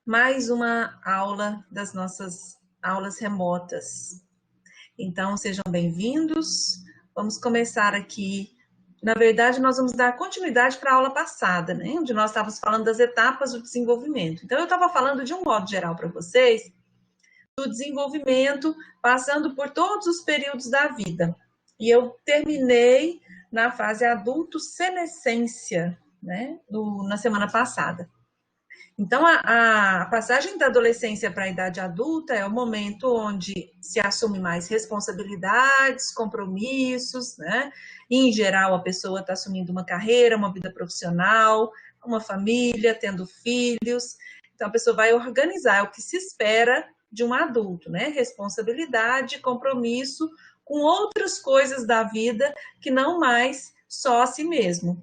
mais uma aula das nossas aulas remotas. Então, sejam bem-vindos. Vamos começar aqui. Na verdade, nós vamos dar continuidade para a aula passada, né? Onde nós estávamos falando das etapas do desenvolvimento. Então, eu estava falando de um modo geral para vocês, do desenvolvimento, passando por todos os períodos da vida. E eu terminei na fase adulto-senescência, né? Na semana passada. Então, a passagem da adolescência para a idade adulta é o momento onde se assume mais responsabilidades, compromissos, né? E, em geral, a pessoa está assumindo uma carreira, uma vida profissional, uma família, tendo filhos. Então, a pessoa vai organizar o que se espera de um adulto, né? Responsabilidade, compromisso com outras coisas da vida que não mais só a si mesmo,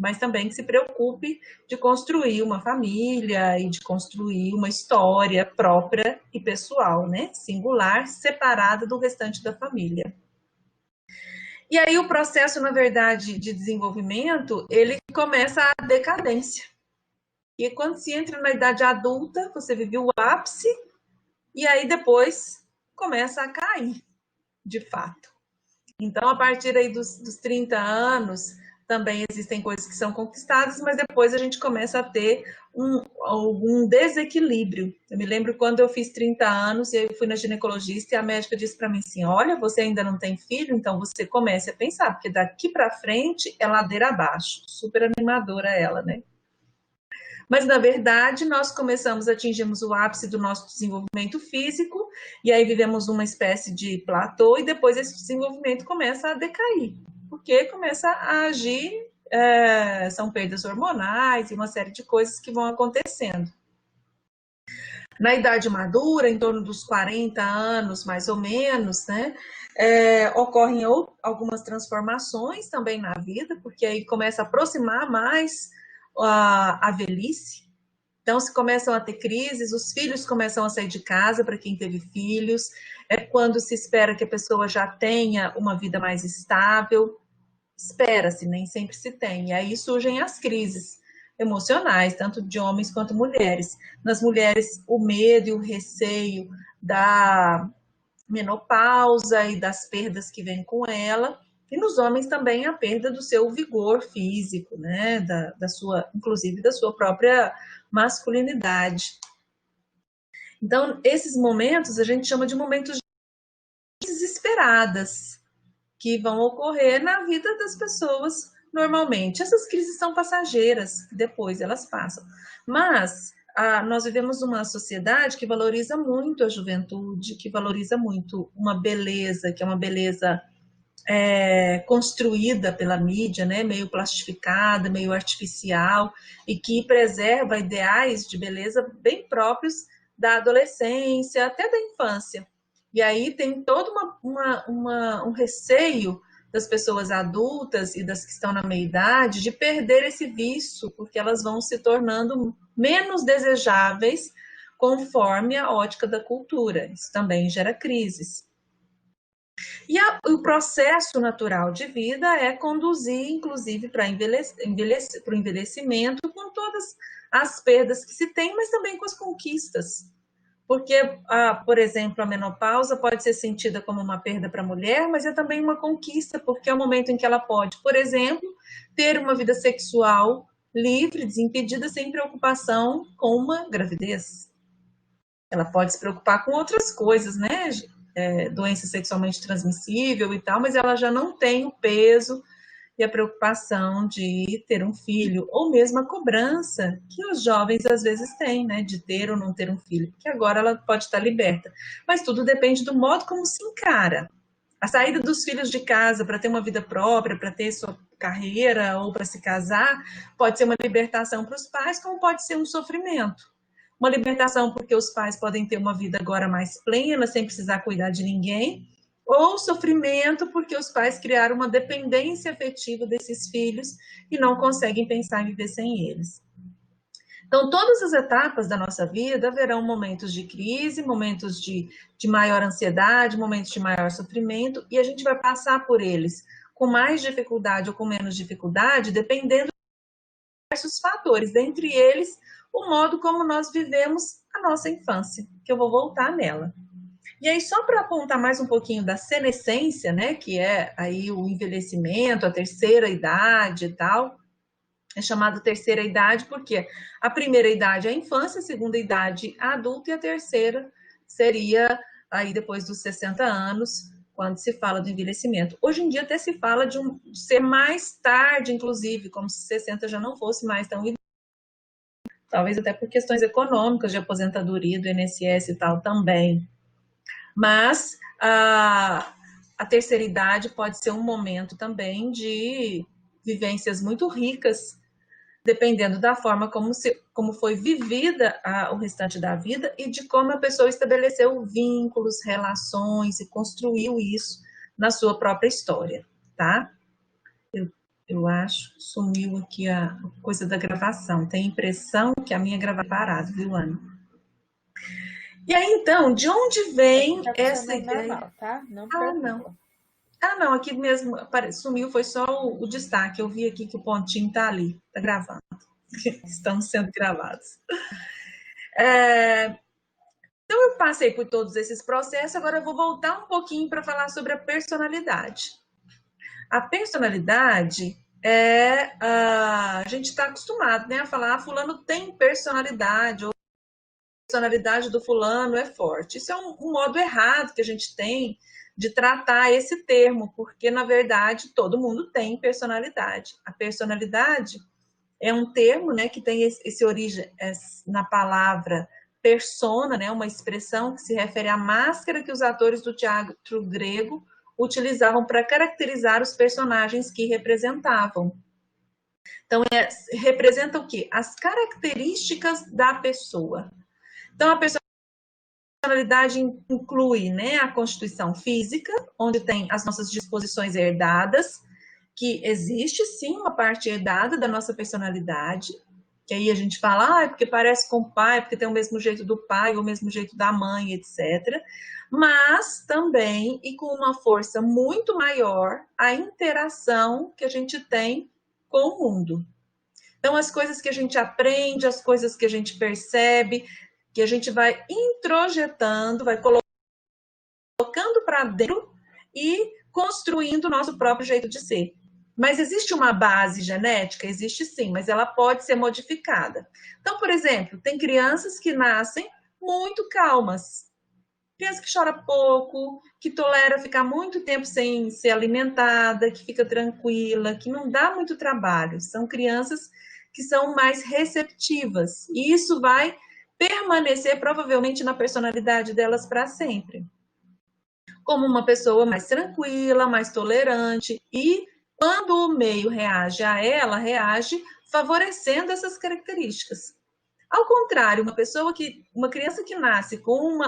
mas também que se preocupe de construir uma família e de construir uma história própria e pessoal, né? Singular, separada do restante da família. E aí o processo, na verdade, de desenvolvimento, ele começa a decadência. E quando se entra na idade adulta, você vive o ápice, e aí depois começa a cair, de fato. Então, a partir aí dos 30 anos, também existem coisas que são conquistadas, mas depois a gente começa a ter algum desequilíbrio. Eu me lembro quando eu fiz 30 anos, e eu fui na ginecologista, e a médica disse para mim assim, olha, você ainda não tem filho, então você comece a pensar, porque daqui para frente é ladeira abaixo. Super animadora ela, né? Mas, na verdade, nós atingimos o ápice do nosso desenvolvimento físico, e aí vivemos uma espécie de platô, e depois esse desenvolvimento começa a decair, porque começa a agir, são perdas hormonais e uma série de coisas que vão acontecendo. Na idade madura, em torno dos 40 anos, mais ou menos, né, ocorrem algumas transformações também na vida, porque aí começa a aproximar mais a velhice. Então, se começam a ter crises, os filhos começam a sair de casa, para quem teve filhos, é quando se espera que a pessoa já tenha uma vida mais estável, espera-se, nem sempre se tem, e aí surgem as crises emocionais, tanto de homens quanto mulheres. Nas mulheres, o medo e o receio da menopausa e das perdas que vêm com ela, e nos homens também a perda do seu vigor físico, né? Inclusive da sua própria masculinidade. Então, esses momentos a gente chama de momentos desesperadas, que vão ocorrer na vida das pessoas normalmente. Essas crises são passageiras, depois elas passam. Mas nós vivemos uma sociedade que valoriza muito a juventude, que valoriza muito uma beleza, que é uma beleza construída pela mídia, né, meio plastificada, meio artificial, e que preserva ideais de beleza bem próprios da adolescência, até da infância. E aí tem todo um receio das pessoas adultas e das que estão na meia-idade de perder esse vício, porque elas vão se tornando menos desejáveis conforme a ótica da cultura. Isso também gera crises. E o processo natural de vida é conduzir, inclusive, para o envelhecimento com todas as perdas que se tem, mas também com as conquistas. Porque, por exemplo, a menopausa pode ser sentida como uma perda para a mulher, mas é também uma conquista, porque é o momento em que ela pode, por exemplo, ter uma vida sexual livre, desimpedida, sem preocupação com uma gravidez. Ela pode se preocupar com outras coisas, né? Doença sexualmente transmissível e tal, mas ela já não tem o peso e a preocupação de ter um filho, ou mesmo a cobrança que os jovens às vezes têm, né, de ter ou não ter um filho, porque agora ela pode estar liberta. Mas tudo depende do modo como se encara. A saída dos filhos de casa para ter uma vida própria, para ter sua carreira ou para se casar, pode ser uma libertação para os pais, como pode ser um sofrimento. Uma libertação porque os pais podem ter uma vida agora mais plena, sem precisar cuidar de ninguém, ou sofrimento porque os pais criaram uma dependência afetiva desses filhos e não conseguem pensar em viver sem eles. Então, todas as etapas da nossa vida haverão momentos de crise, momentos de maior ansiedade, momentos de maior sofrimento, e a gente vai passar por eles com mais dificuldade ou com menos dificuldade, dependendo de diversos fatores, dentre eles o modo como nós vivemos a nossa infância, que eu vou voltar nela. E aí, só para apontar mais um pouquinho da senescência, né, que é aí o envelhecimento, a terceira idade e tal, é chamado terceira idade porque a primeira idade é a infância, a segunda idade a adulta e a terceira seria aí depois dos 60 anos, quando se fala do envelhecimento. Hoje em dia até se fala de ser mais tarde, inclusive, como se 60 já não fosse mais tão idoso. Talvez até por questões econômicas de aposentadoria do INSS e tal também. Mas a terceira idade pode ser um momento também de vivências muito ricas, dependendo da forma como foi vivida o restante da vida e de como a pessoa estabeleceu vínculos, relações e construiu isso na sua própria história, tá? Eu acho que sumiu aqui a coisa da gravação. Tem a impressão que a minha grava parada, viu, Ana? E aí, então, de onde vem essa ideia? Normal, tá? Não Não. Não, aqui mesmo sumiu, foi só o destaque. Eu vi aqui que o pontinho tá ali, tá gravando. Estão sendo gravados. Então, eu passei por todos esses processos, agora eu vou voltar um pouquinho para falar sobre a personalidade. A personalidade a gente está acostumado, né, a falar, fulano tem personalidade, ou a personalidade do fulano é forte. Isso é um modo errado que a gente tem de tratar esse termo, porque, na verdade, todo mundo tem personalidade. A personalidade é um termo, né, que tem esse origem na palavra persona, né, uma expressão que se refere à máscara que os atores do teatro grego utilizavam para caracterizar os personagens que representavam. Então, representa o quê? As características da pessoa. Então, a personalidade inclui, né, a constituição física, onde tem as nossas disposições herdadas, que existe sim uma parte herdada da nossa personalidade, que aí a gente fala, porque parece com o pai, porque tem o mesmo jeito do pai, ou o mesmo jeito da mãe, etc. Mas também, e com uma força muito maior, a interação que a gente tem com o mundo. Então, as coisas que a gente aprende, as coisas que a gente percebe, que a gente vai introjetando, vai colocando para dentro e construindo o nosso próprio jeito de ser. Mas existe uma base genética? Existe sim, mas ela pode ser modificada. Então, por exemplo, tem crianças que nascem muito calmas. Criança que chora pouco, que tolera ficar muito tempo sem ser alimentada, que fica tranquila, que não dá muito trabalho. São crianças que são mais receptivas. E isso vai permanecer provavelmente na personalidade delas para sempre. Como uma pessoa mais tranquila, mais tolerante e quando o meio reage a ela, reage favorecendo essas características. Ao contrário, uma criança que nasce com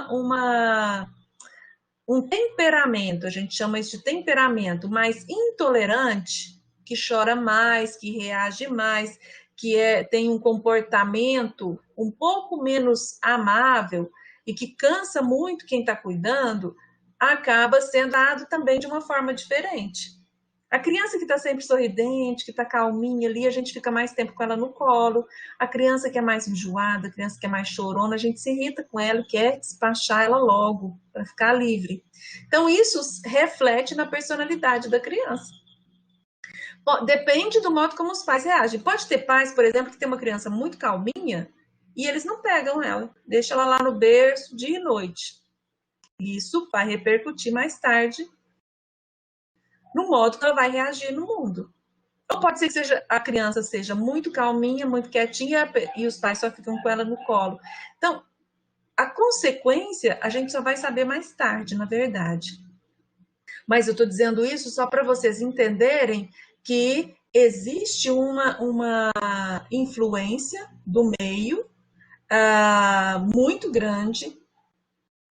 um temperamento, a gente chama isso de temperamento mais intolerante, que chora mais, que reage mais, que tem um comportamento um pouco menos amável e que cansa muito quem está cuidando, acaba sendo dado também de uma forma diferente. A criança que está sempre sorridente, que está calminha ali, a gente fica mais tempo com ela no colo. A criança que é mais enjoada, a criança que é mais chorona, a gente se irrita com ela e quer despachar ela logo, para ficar livre. Então, isso reflete na personalidade da criança. Bom, depende do modo como os pais reagem. Pode ter pais, por exemplo, que tem uma criança muito calminha e eles não pegam ela, deixam ela lá no berço dia e noite. Isso vai repercutir mais tarde no modo que ela vai reagir no mundo. Ou pode ser que a criança seja muito calminha, muito quietinha, e os pais só ficam com ela no colo. Então, a consequência a gente só vai saber mais tarde, na verdade. Mas eu estou dizendo isso só para vocês entenderem que existe uma influência do meio muito grande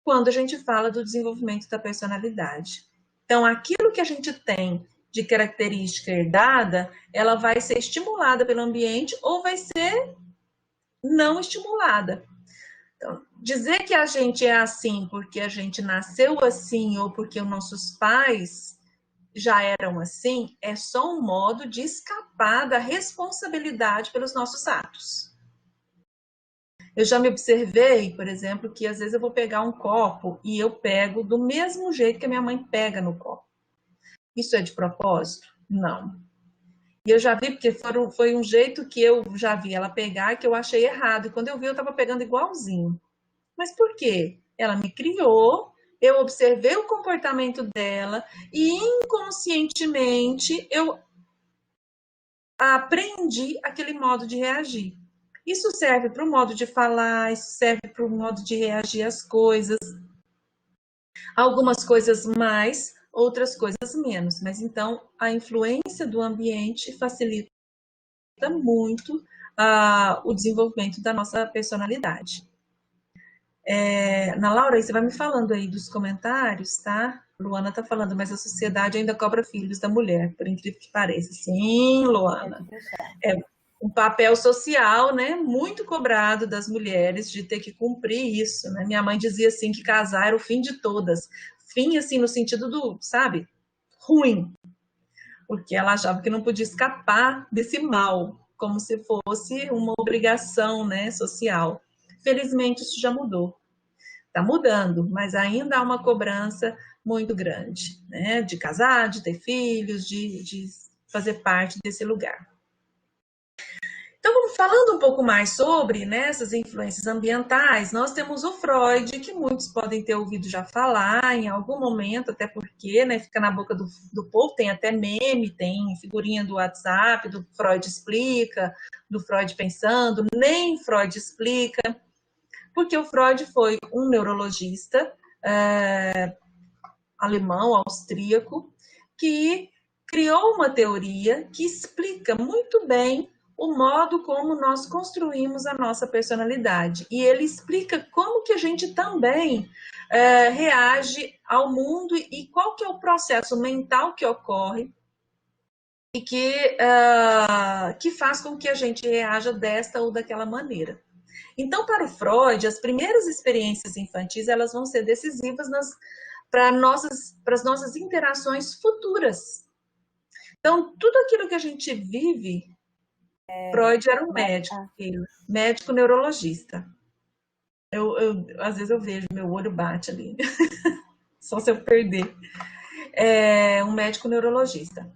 quando a gente fala do desenvolvimento da personalidade. Então, aquilo que a gente tem de característica herdada, ela vai ser estimulada pelo ambiente ou vai ser não estimulada. Então, dizer que a gente é assim porque a gente nasceu assim ou porque os nossos pais já eram assim é só um modo de escapar da responsabilidade pelos nossos atos. Eu já me observei, por exemplo, que às vezes eu vou pegar um copo e eu pego do mesmo jeito que a minha mãe pega no copo. Isso é de propósito? Não. E eu já vi, porque foi um jeito que eu já vi ela pegar que eu achei errado. E quando eu vi, eu estava pegando igualzinho. Mas por quê? Ela me criou, eu observei o comportamento dela e inconscientemente eu aprendi aquele modo de reagir. Isso serve para o modo de falar, isso serve para o modo de reagir às coisas. Algumas coisas mais, outras coisas menos. Mas então a influência do ambiente facilita muito o desenvolvimento da nossa personalidade. Ana Laura, você vai me falando aí dos comentários, tá? Luana tá falando, mas a sociedade ainda cobra filhos da mulher, por incrível que pareça. Sim, Luana. É um papel social, né, muito cobrado das mulheres de ter que cumprir isso, né? Minha mãe dizia assim que casar era o fim de todas. Fim, assim, no sentido do, sabe, ruim, porque ela achava que não podia escapar desse mal, como se fosse uma obrigação, né, social. Felizmente isso já mudou. Está mudando, mas ainda há uma cobrança muito grande, né? De casar, de ter filhos, de fazer parte desse lugar. Então, falando um pouco mais sobre, né, essas influências ambientais, nós temos o Freud, que muitos podem ter ouvido já falar em algum momento, até porque, né, fica na boca do povo, tem até meme, tem figurinha do WhatsApp, do Freud explica, do Freud pensando, nem Freud explica, porque o Freud foi um neurologista alemão, austríaco, que criou uma teoria que explica muito bem o modo como nós construímos a nossa personalidade. E ele explica como que a gente também reage ao mundo e qual que é o processo mental que ocorre e que faz com que a gente reaja desta ou daquela maneira. Então, para o Freud, as primeiras experiências infantis elas vão ser decisivas para as nossas interações futuras. Então, tudo aquilo que a gente vive, Freud era um médico neurologista. Às vezes eu vejo, meu olho bate ali, só se eu perder. Um médico neurologista.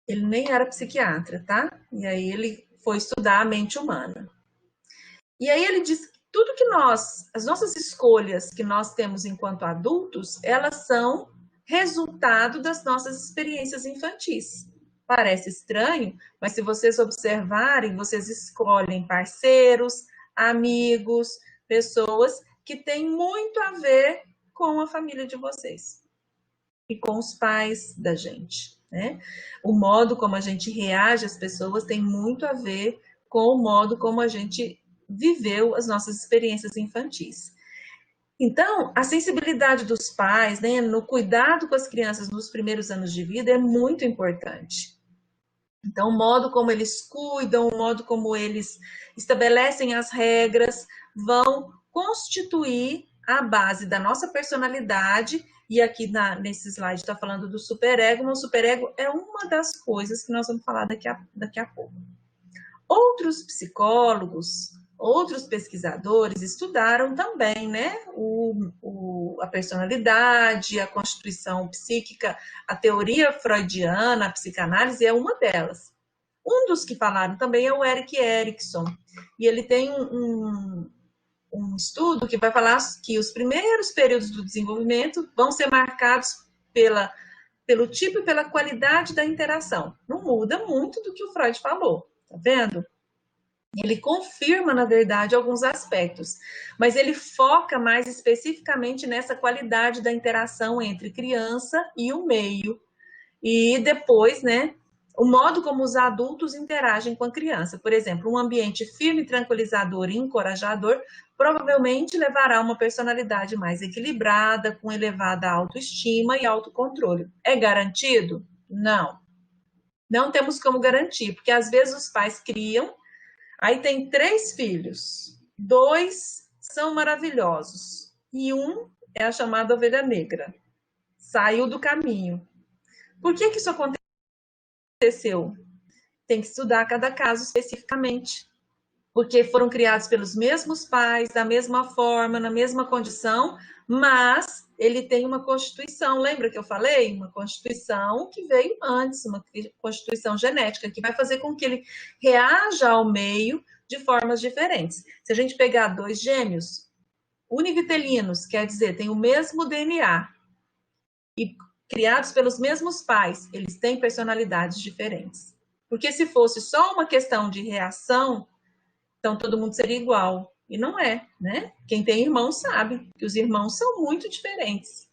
Ele nem era psiquiatra, tá? E aí ele foi estudar a mente humana. E aí ele diz que tudo que as nossas escolhas que nós temos enquanto adultos, elas são resultado das nossas experiências infantis. Parece estranho, mas se vocês observarem, vocês escolhem parceiros, amigos, pessoas que têm muito a ver com a família de vocês e com os pais da gente, né? O modo como a gente reage às pessoas tem muito a ver com o modo como a gente viveu as nossas experiências infantis. Então, a sensibilidade dos pais, né, no cuidado com as crianças nos primeiros anos de vida é muito importante. Então, o modo como eles cuidam, o modo como eles estabelecem as regras, vão constituir a base da nossa personalidade. E aqui nesse slide está falando do superego, mas o superego é uma das coisas que nós vamos falar daqui a pouco. Outros psicólogos, outros pesquisadores estudaram também, né, a personalidade, a constituição psíquica, a teoria freudiana, a psicanálise é uma delas. Um dos que falaram também é o Erik Erikson, e ele tem um estudo que vai falar que os primeiros períodos do desenvolvimento vão ser marcados pelo tipo e pela qualidade da interação. Não muda muito do que o Freud falou, tá vendo? Ele confirma, na verdade, alguns aspectos, mas ele foca mais especificamente nessa qualidade da interação entre criança e o meio. E depois, né, o modo como os adultos interagem com a criança. Por exemplo, um ambiente firme, tranquilizador e encorajador provavelmente levará a uma personalidade mais equilibrada, com elevada autoestima e autocontrole. É garantido? Não. Não temos como garantir, porque às vezes os pais criam. Aí tem 3 filhos, 2 são maravilhosos e um é a chamada ovelha negra. Saiu do caminho. Por que isso aconteceu? Tem que estudar cada caso especificamente. porque foram criados pelos mesmos pais, da mesma forma, na mesma condição, mas ele tem uma constituição, lembra que eu falei? Uma constituição que veio antes, uma constituição genética, que vai fazer com que ele reaja ao meio de formas diferentes. Se a gente pegar dois gêmeos univitelinos, quer dizer, tem o mesmo DNA, e criados pelos mesmos pais, eles têm personalidades diferentes. Porque se fosse só uma questão de reação, então todo mundo seria igual. E não é, né? Quem tem irmãos sabe que os irmãos são muito diferentes.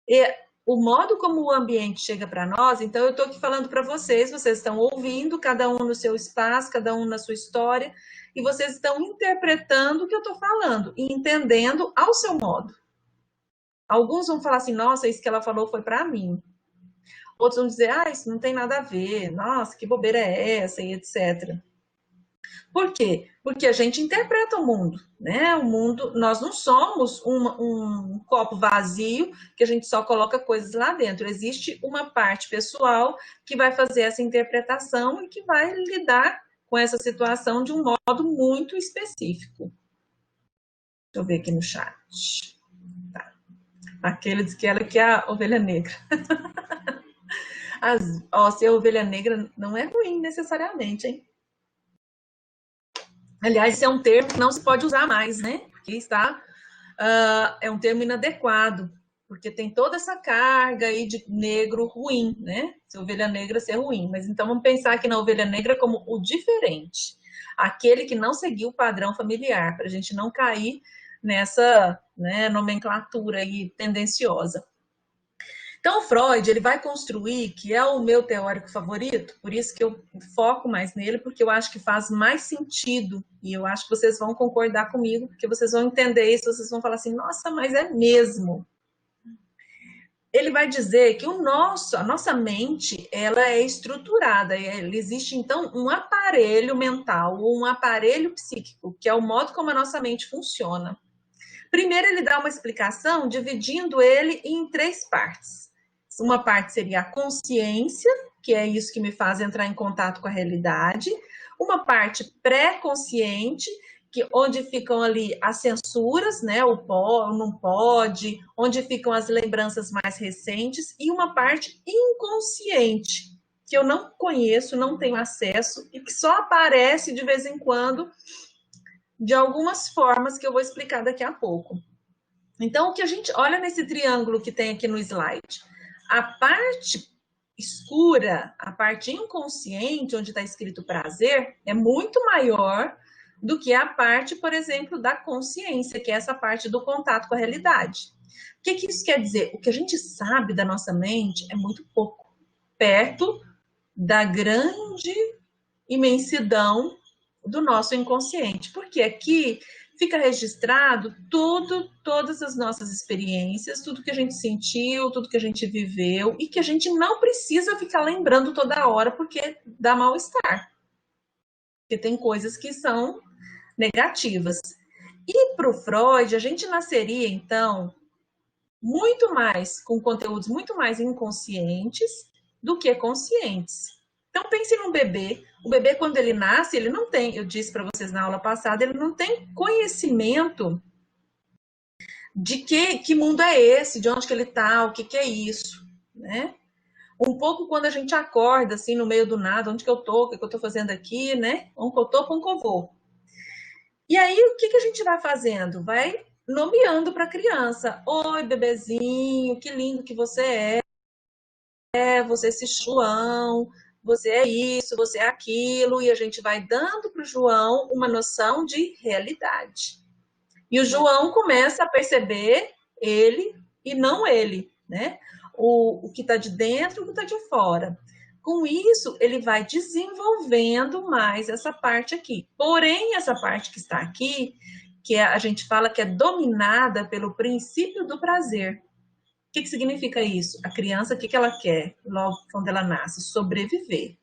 E o modo como o ambiente chega para nós, então eu estou aqui falando para vocês, vocês estão ouvindo, cada um no seu espaço, cada um na sua história, e vocês estão interpretando o que eu estou falando e entendendo ao seu modo. Alguns vão falar assim, nossa, isso que ela falou foi para mim. Outros vão dizer, isso não tem nada a ver, nossa, que bobeira é essa, e etc. Por quê? Porque a gente interpreta o mundo, né? O mundo, nós não somos um copo vazio que a gente só coloca coisas lá dentro. Existe uma parte pessoal que vai fazer essa interpretação e que vai lidar com essa situação de um modo muito específico. Deixa eu ver aqui no chat. Tá. Aquele diz que ela que é a ovelha negra. Ser ovelha negra não é ruim necessariamente, hein? Aliás, esse é um termo que não se pode usar mais, né? Porque é um termo inadequado, porque tem toda essa carga aí de negro ruim, né? Se ovelha negra ser ruim. Mas então vamos pensar aqui na ovelha negra como o diferente, aquele que não seguiu o padrão familiar, para a gente não cair nessa, né, nomenclatura aí tendenciosa. Então, Freud, ele vai construir, que é o meu teórico favorito, por isso que eu foco mais nele, porque eu acho que faz mais sentido, e eu acho que vocês vão concordar comigo, porque vocês vão entender isso, vocês vão falar assim, nossa, mas é mesmo. Ele vai dizer que a nossa mente, ela é estruturada, existe então um aparelho mental, ou um aparelho psíquico, que é o modo como a nossa mente funciona. Primeiro ele dá uma explicação, dividindo ele em 3 partes. Uma parte seria a consciência, que é isso que me faz entrar em contato com a realidade. Uma parte pré-consciente, onde ficam ali as censuras, né? O pode, não pode, onde ficam as lembranças mais recentes. E uma parte inconsciente, que eu não conheço, não tenho acesso, e que só aparece de vez em quando, de algumas formas que eu vou explicar daqui a pouco. Então, o que a gente olha nesse triângulo que tem aqui no slide, a parte escura, a parte inconsciente, onde está escrito prazer, é muito maior do que a parte, por exemplo, da consciência, que é essa parte do contato com a realidade. O que isso quer dizer? O que a gente sabe da nossa mente é muito pouco, perto da grande imensidão do nosso inconsciente, porque aqui fica registrado todas as nossas experiências, tudo que a gente sentiu, tudo que a gente viveu, e que a gente não precisa ficar lembrando toda hora, porque dá mal-estar. Porque tem coisas que são negativas. E para o Freud, a gente nasceria, então, muito mais, com conteúdos muito mais inconscientes do que conscientes. Então, pense num bebê. O bebê, quando ele nasce, ele não tem, eu disse para vocês na aula passada, ele não tem conhecimento de que mundo é esse, de onde que ele está, o que é isso, né? Um pouco quando a gente acorda, assim, no meio do nada, onde que eu tô, o que eu tô fazendo aqui, né? Onde que eu tô, para onde que eu vou. E aí, o que a gente vai fazendo? Vai nomeando para a criança. Oi, bebezinho, que lindo que você você é esse João, você é isso, você é aquilo, e a gente vai dando para o João uma noção de realidade. E o João começa a perceber ele e não ele, né? O que está de dentro e o que está de fora. Com isso, ele vai desenvolvendo mais essa parte aqui. Porém, essa parte que está aqui, que a gente fala que é dominada pelo princípio do prazer. O que significa isso? A criança, o que ela quer logo quando ela nasce? Sobreviver.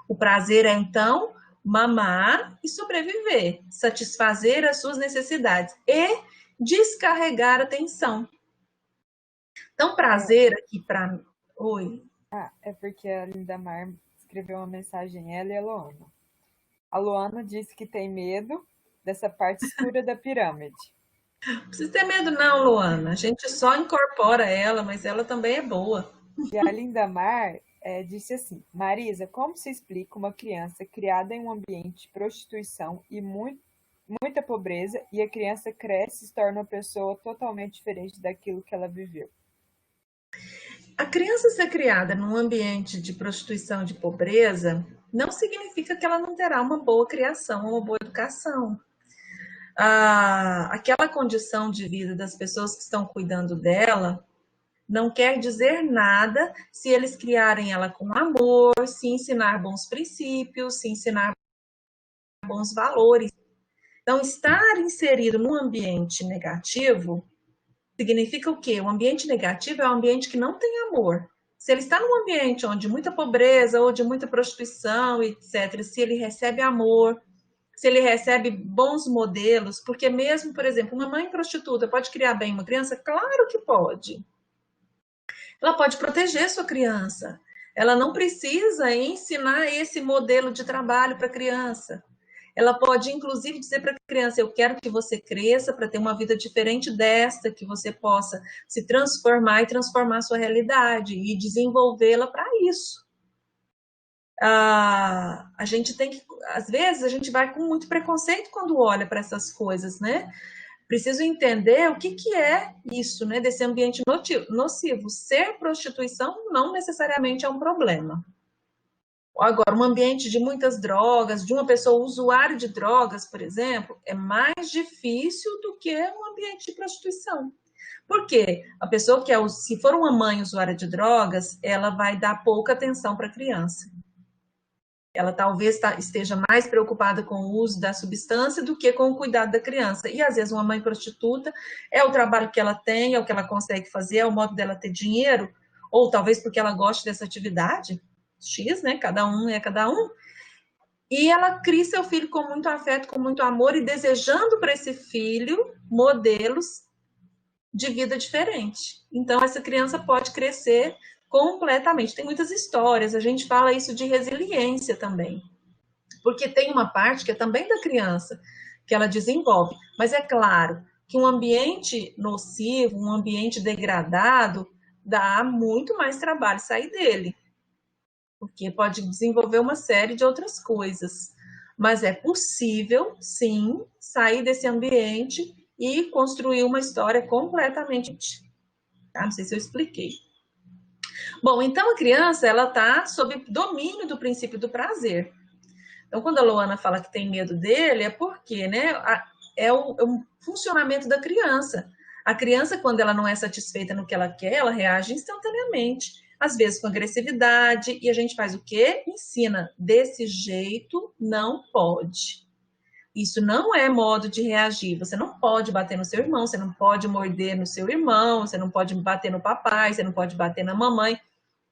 O prazer é, então, mamar e sobreviver, satisfazer as suas necessidades e descarregar a tensão. Então, prazer aqui para... Oi. É porque a Linda Mar escreveu uma mensagem, ela e a Luana. A Luana disse que tem medo dessa parte escura da pirâmide. Não precisa ter medo não, Luana. A gente só incorpora ela, mas ela também é boa. E a Lindamar disse assim: Marisa, como se explica uma criança criada em um ambiente de prostituição e muita pobreza e a criança cresce e se torna uma pessoa totalmente diferente daquilo que ela viveu? A criança ser criada num ambiente de prostituição, de pobreza, não significa que ela não terá uma boa criação, uma boa educação. Aquela condição de vida das pessoas que estão cuidando dela não quer dizer nada se eles criarem ela com amor, se ensinar bons princípios, se ensinar bons valores. Então, estar inserido num ambiente negativo significa o quê? O ambiente negativo é um ambiente que não tem amor. Se ele está num ambiente onde muita pobreza ou de muita prostituição, etc., se ele recebe amor, se ele recebe bons modelos, porque mesmo, por exemplo, uma mãe prostituta pode criar bem uma criança? Claro que pode. Ela pode proteger sua criança. Ela não precisa ensinar esse modelo de trabalho para a criança. Ela pode, inclusive, dizer para a criança: eu quero que você cresça para ter uma vida diferente desta, que você possa se transformar e transformar a sua realidade e desenvolvê-la para isso. A gente tem que, às vezes, a gente vai com muito preconceito quando olha para essas coisas, né? Preciso entender o que é isso, né? Desse ambiente nocivo. Ser prostituição não necessariamente é um problema. Agora, um ambiente de muitas drogas, de uma pessoa usuária de drogas, por exemplo, é mais difícil do que um ambiente de prostituição. Por quê? A pessoa que se for uma mãe usuária de drogas, ela vai dar pouca atenção para a criança. Ela talvez esteja mais preocupada com o uso da substância do que com o cuidado da criança. E às vezes uma mãe prostituta é o trabalho que ela tem, é o que ela consegue fazer, é o modo dela ter dinheiro, ou talvez porque ela gosta dessa atividade, X, né? Cada um é cada um. E ela cria seu filho com muito afeto, com muito amor e desejando para esse filho modelos de vida diferente. Então essa criança pode crescer completamente. Tem muitas histórias, a gente fala isso de resiliência também. Porque tem uma parte que é também da criança, que ela desenvolve. Mas é claro que um ambiente nocivo, um ambiente degradado, dá muito mais trabalho sair dele. Porque pode desenvolver uma série de outras coisas. Mas é possível, sim, sair desse ambiente e construir uma história completamente. Tá? Não sei se eu expliquei. Bom, então a criança ela está sob domínio do princípio do prazer. Então, quando a Luana fala que tem medo dele, é porque, né, é o funcionamento da criança. A criança, quando ela não é satisfeita no que ela quer, ela reage instantaneamente. Às vezes com agressividade, e a gente faz o quê? Ensina, desse jeito não pode. Isso não é modo de reagir. Você não pode bater no seu irmão, você não pode morder no seu irmão, você não pode bater no papai, você não pode bater na mamãe.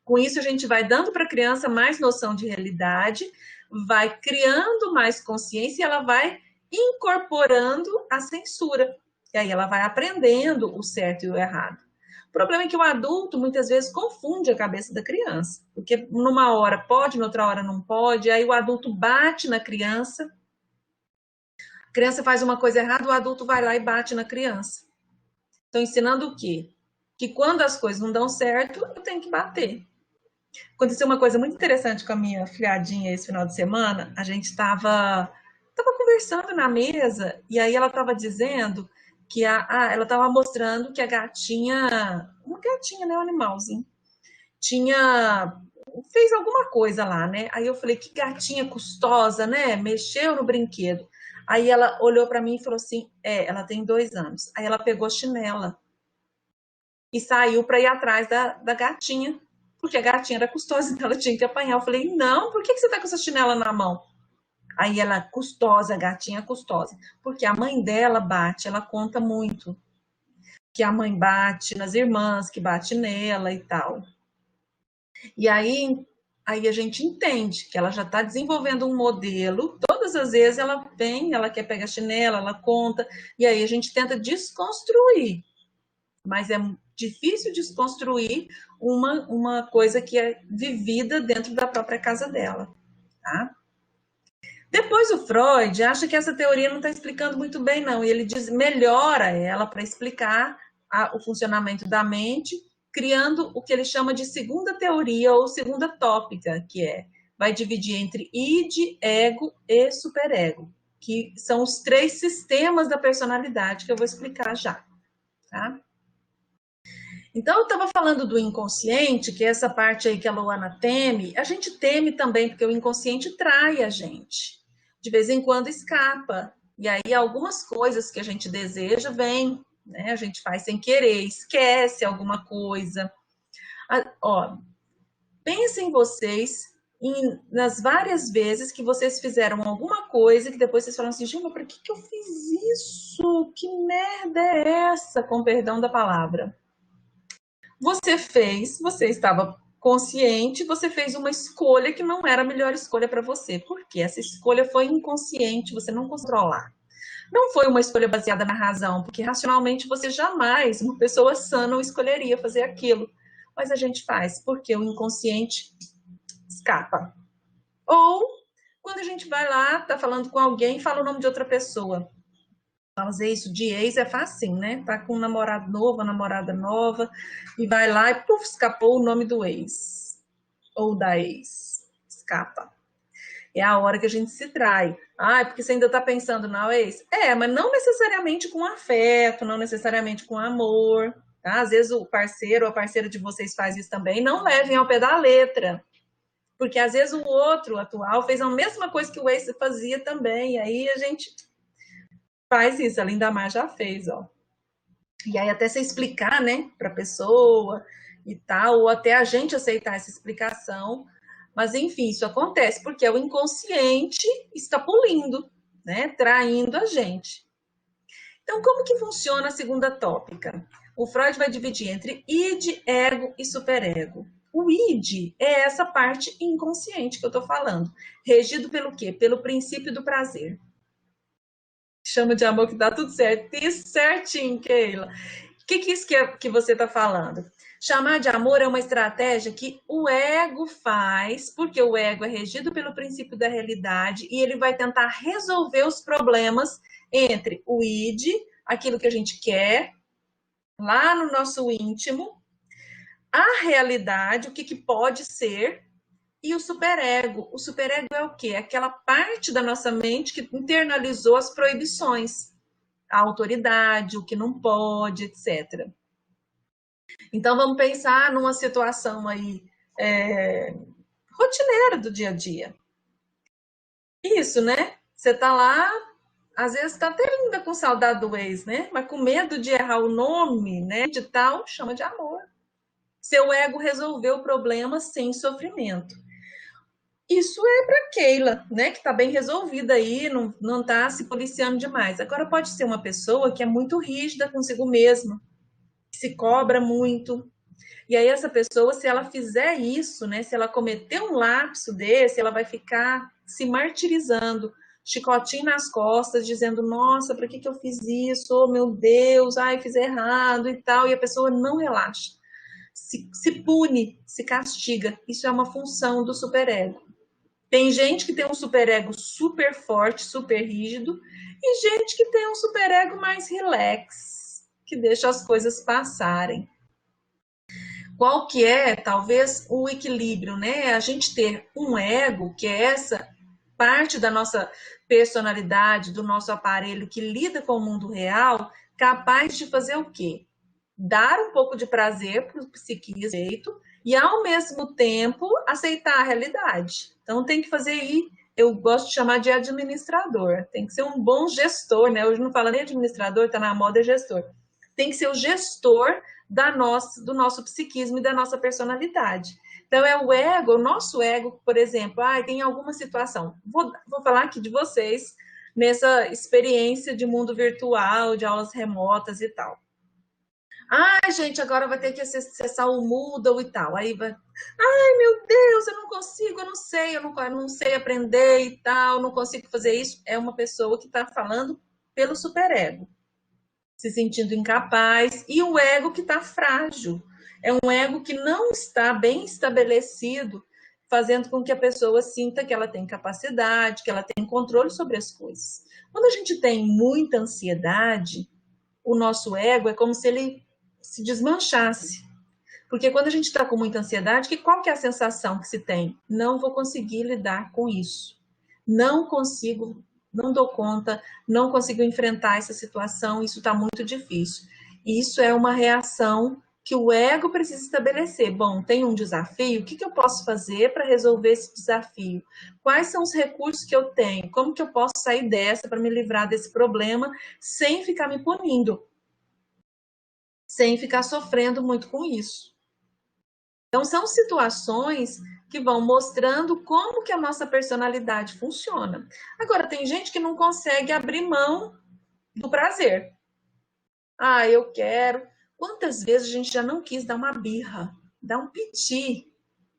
Com isso, a gente vai dando para a criança mais noção de realidade, vai criando mais consciência e ela vai incorporando a censura. E aí ela vai aprendendo o certo e o errado. O problema é que o adulto muitas vezes confunde a cabeça da criança, porque numa hora pode, noutra hora não pode, aí o adulto bate na criança, a criança faz uma coisa errada, o adulto vai lá e bate na criança. Estão ensinando o quê? Que quando as coisas não dão certo, eu tenho que bater. Aconteceu uma coisa muito interessante com a minha filhadinha esse final de semana. A gente estava conversando na mesa e aí ela estava dizendo que ela estava mostrando que a gatinha, uma gatinha, né, um animalzinho, fez alguma coisa lá, né? Aí eu falei, que gatinha custosa, né? Mexeu no brinquedo. Aí ela olhou para mim e falou assim, ela tem 2 anos. Aí ela pegou chinela e saiu para ir atrás da gatinha, porque a gatinha era custosa, então ela tinha que apanhar. Eu falei, não, por que você tá com essa chinela na mão? Aí ela, custosa, a gatinha custosa. Porque a mãe dela bate, ela conta muito. Que a mãe bate nas irmãs, que bate nela e tal. E aí a gente entende que ela já está desenvolvendo um modelo. Todas as vezes ela vem, ela quer pegar a chinela, ela conta. E aí a gente tenta desconstruir. Mas é difícil desconstruir uma coisa que é vivida dentro da própria casa dela, tá? Depois o Freud acha que essa teoria não está explicando muito bem, não. E ele melhora ela para explicar o funcionamento da mente, criando o que ele chama de segunda teoria ou segunda tópica, que vai dividir entre id, ego e superego, que são os 3 sistemas da personalidade que eu vou explicar já, tá? Então, eu estava falando do inconsciente, que é essa parte aí que a Luana teme. A gente teme também, porque o inconsciente trai a gente. De vez em quando escapa. E aí, algumas coisas que a gente deseja vêm, né? A gente faz sem querer, esquece alguma coisa. Pensem vocês nas várias vezes que vocês fizeram alguma coisa que depois vocês falam assim, gente, mas por que eu fiz isso? Que merda é essa? Com perdão da palavra. Você estava consciente, você fez uma escolha que não era a melhor escolha para você. Por quê? Essa escolha foi inconsciente, você não controlar. Não foi uma escolha baseada na razão, porque racionalmente você jamais, uma pessoa sã, não escolheria fazer aquilo. Mas a gente faz, porque o inconsciente escapa. Ou quando a gente vai lá, tá falando com alguém e fala o nome de outra pessoa. Fazer isso de ex é facinho, né? Tá com um namorado novo, uma namorada nova, e vai lá e puf, escapou o nome do ex. Ou da ex. Escapa. É a hora que a gente se trai. Ah, porque você ainda tá pensando na ex? Mas não necessariamente com afeto, não necessariamente com amor. Tá? Às vezes o parceiro ou a parceira de vocês faz isso também. Não levem ao pé da letra. Porque às vezes o outro atual fez a mesma coisa que o ex fazia também. E aí a gente faz isso, a Lindamar já fez, ó. E aí até você explicar, né, para a pessoa e tal, ou até a gente aceitar essa explicação. Mas, enfim, isso acontece porque o inconsciente está pulindo, né, traindo a gente. Então, como que funciona a segunda tópica? O Freud vai dividir entre id, ego e superego. O id é essa parte inconsciente que eu estou falando, regido pelo quê? Pelo princípio do prazer. Chama de amor que dá tudo certo. Isso certinho, Keila. O que é isso que você está falando? Chamar de amor é uma estratégia que o ego faz, porque o ego é regido pelo princípio da realidade e ele vai tentar resolver os problemas entre o id, aquilo que a gente quer, lá no nosso íntimo, a realidade, o que pode ser, e o superego. O superego é o quê? Aquela parte da nossa mente que internalizou as proibições, a autoridade, o que não pode, etc. Então, vamos pensar numa situação aí rotineira do dia a dia. Isso, né? Você tá lá, às vezes tá até ainda com saudade do ex, né? Mas com medo de errar o nome, né? De tal, chama de amor. Seu ego resolveu o problema sem sofrimento. Isso é para Keila, né? Que está bem resolvida aí, não está se policiando demais. Agora pode ser uma pessoa que é muito rígida consigo mesma, que se cobra muito. E aí essa pessoa, se ela fizer isso, né? Se ela cometer um lapso desse, ela vai ficar se martirizando, chicotinho nas costas, dizendo: nossa, para que eu fiz isso? Oh, meu Deus, ai, fiz errado e tal. E a pessoa não relaxa. Se pune, se castiga. Isso é uma função do superego. Tem gente que tem um superego super forte, super rígido, e gente que tem um superego mais relax, que deixa as coisas passarem. Qual que é, talvez, o equilíbrio, né? A gente ter um ego, que é essa parte da nossa personalidade, do nosso aparelho que lida com o mundo real, capaz de fazer o quê? Dar um pouco de prazer para o psiquismo e, ao mesmo tempo, aceitar a realidade. Então, tem que fazer aí, eu gosto de chamar de administrador. Tem que ser um bom gestor, né? Hoje não fala nem administrador, está na moda, é gestor. Tem que ser o gestor do nosso psiquismo e da nossa personalidade. Então, é o ego, o nosso ego, por exemplo, tem alguma situação. Vou falar aqui de vocês nessa experiência de mundo virtual, de aulas remotas e tal. Gente, agora vai ter que acessar o Moodle e tal. Aí vai, meu Deus, eu não consigo, eu não sei aprender e tal, não consigo fazer isso. É uma pessoa que está falando pelo superego, se sentindo incapaz, e o ego que está frágil. É um ego que não está bem estabelecido, fazendo com que a pessoa sinta que ela tem capacidade, que ela tem controle sobre as coisas. Quando a gente tem muita ansiedade, o nosso ego é como se ele se desmanchasse. Porque quando a gente está com muita ansiedade, qual que é a sensação que se tem? Não vou conseguir lidar com isso. Não consigo, não dou conta, não consigo enfrentar essa situação, isso está muito difícil. E isso é uma reação que o ego precisa estabelecer. Bom, tem um desafio, o que eu posso fazer para resolver esse desafio? Quais são os recursos que eu tenho? Como que eu posso sair dessa para me livrar desse problema sem ficar me punindo? Sem ficar sofrendo muito com isso. Então, são situações que vão mostrando como que a nossa personalidade funciona. Agora, tem gente que não consegue abrir mão do prazer. Ah, eu quero. Quantas vezes a gente já não quis dar uma birra, dar um piti